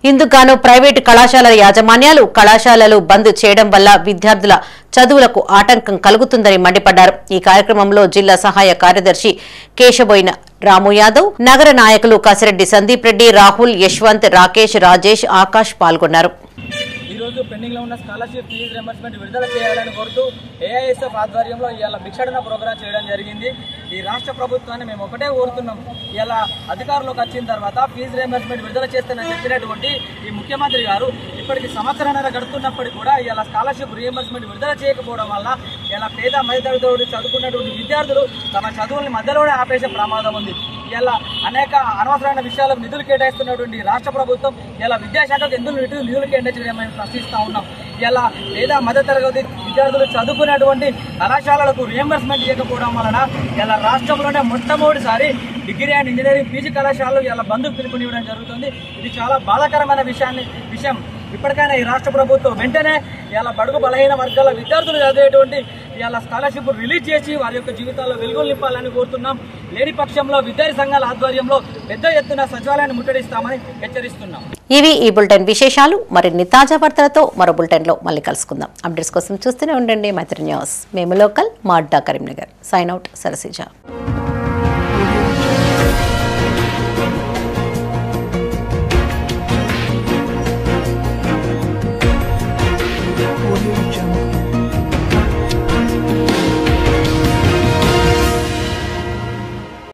ఇందుకుగాను ప్రైవేటు కళాశాలల యాజమాన్యాలు కళాశాలలు బంద్ చేయడం వల్ల విద్యార్థుల చదువులకు ఆటంకం కలుగుతుందని మండిపడ్డారు. ఈ కార్యక్రమంలో జిల్లా సహాయ కార్యదర్శి కేశబోయిన రాము యాదవ్, నగర నాయకులు కసిరెడ్డి సందీప్ రెడ్డి, రాహుల్, యశ్వంత్, రాకేష్, రాజేష్, ఆకాష్ పాల్గొన్నారు. ఈరోజు పెండింగ్ లో ఉన్న స్కాలర్షిప్ ఫీజు రియంబర్స్మెంట్ విడుదల చేయాలని కోరుతూ ఏఐఎస్ఎఫ్ ఆధ్వర్యంలో ఇవాళ భిక్షాటన ప్రోగ్రాం చేయడం జరిగింది. ఈ రాష్ట్ర ప్రభుత్వాన్ని మేము ఒకటే కోరుతున్నాం, ఇలా అధికారంలోకి వచ్చిన తర్వాత ఫీజు రియంబర్స్మెంట్ విడుదల చేస్తానని చెప్పినటువంటి ఈ ముఖ్యమంత్రి గారు ఇప్పటికి సంవత్సరాన్నర గడుస్తున్నప్పటికీ కూడా ఇలా స్కాలర్షిప్ రియంబర్స్మెంట్ విడుదల చేయకపోవడం వల్ల ఇలా పేద మధ్యతరగతి చదువుకున్నటువంటి విద్యార్థులు తమ చదువుల్ని మధ్యలోనే ఆపేసే ప్రమాదం ఉంది. ఇలా అనేక అనవసరమైన విషయాలకు నిధులు కేటాయిస్తున్నటువంటి రాష్ట్ర ప్రభుత్వం ఇలా విద్యాశాఖకు ఎందుకు నిధులు కేటాయించడం మేము ప్రశ్నిస్తూ ఉన్నాం. ఇలా పేద మధ్యతరగతి విద్యార్థులు చదువుకునేటువంటి కళాశాలలకు రియంబర్స్మెంట్ చేయకపోవడం వలన ఇలా రాష్ట్రంలోనే మొట్టమొదటిసారి డిగ్రీ అండ్ ఇంజనీరింగ్ పీజీ కళాశాలలు ఇలా బంధుకు పిలుపునివ్వడం జరుగుతుంది. ఇది చాలా బాధాకరమైన విషయం. ఇప్పటికైనా ఈ రాష్ట్ర ప్రభుత్వం వెంటనే ఇలా బడుగు బలహీన వర్గాల విద్యార్థులు చదివేటువంటి ఇలా స్కాలర్షిప్ రిలీజ్ చేసి వారి యొక్క జీవితాల్లో వెలుగులు నింపాలని కోరుతున్నాం. లేని పక్షంలో విద్యార్థి సంఘాల ఆధ్వర్యంలో పెద్ద ఎత్తున సచివాలయాన్ని ముట్టడిస్తామని హెచ్చరిస్తున్నాం. ఇవి ఈ బులెటిన్ విశేషాలు. మరిన్ని తాజా వార్తలతో మరో బులెటిన్ లో మళ్ళీ కలుసుకుందాం. అప్డేట్స్ కోసం చూస్తూనే ఉండండి మైత్రి న్యూస్. మేము లోకల్, మా అడ్డా Karimnagar. Sign out, Sarasija. Audio Jungle.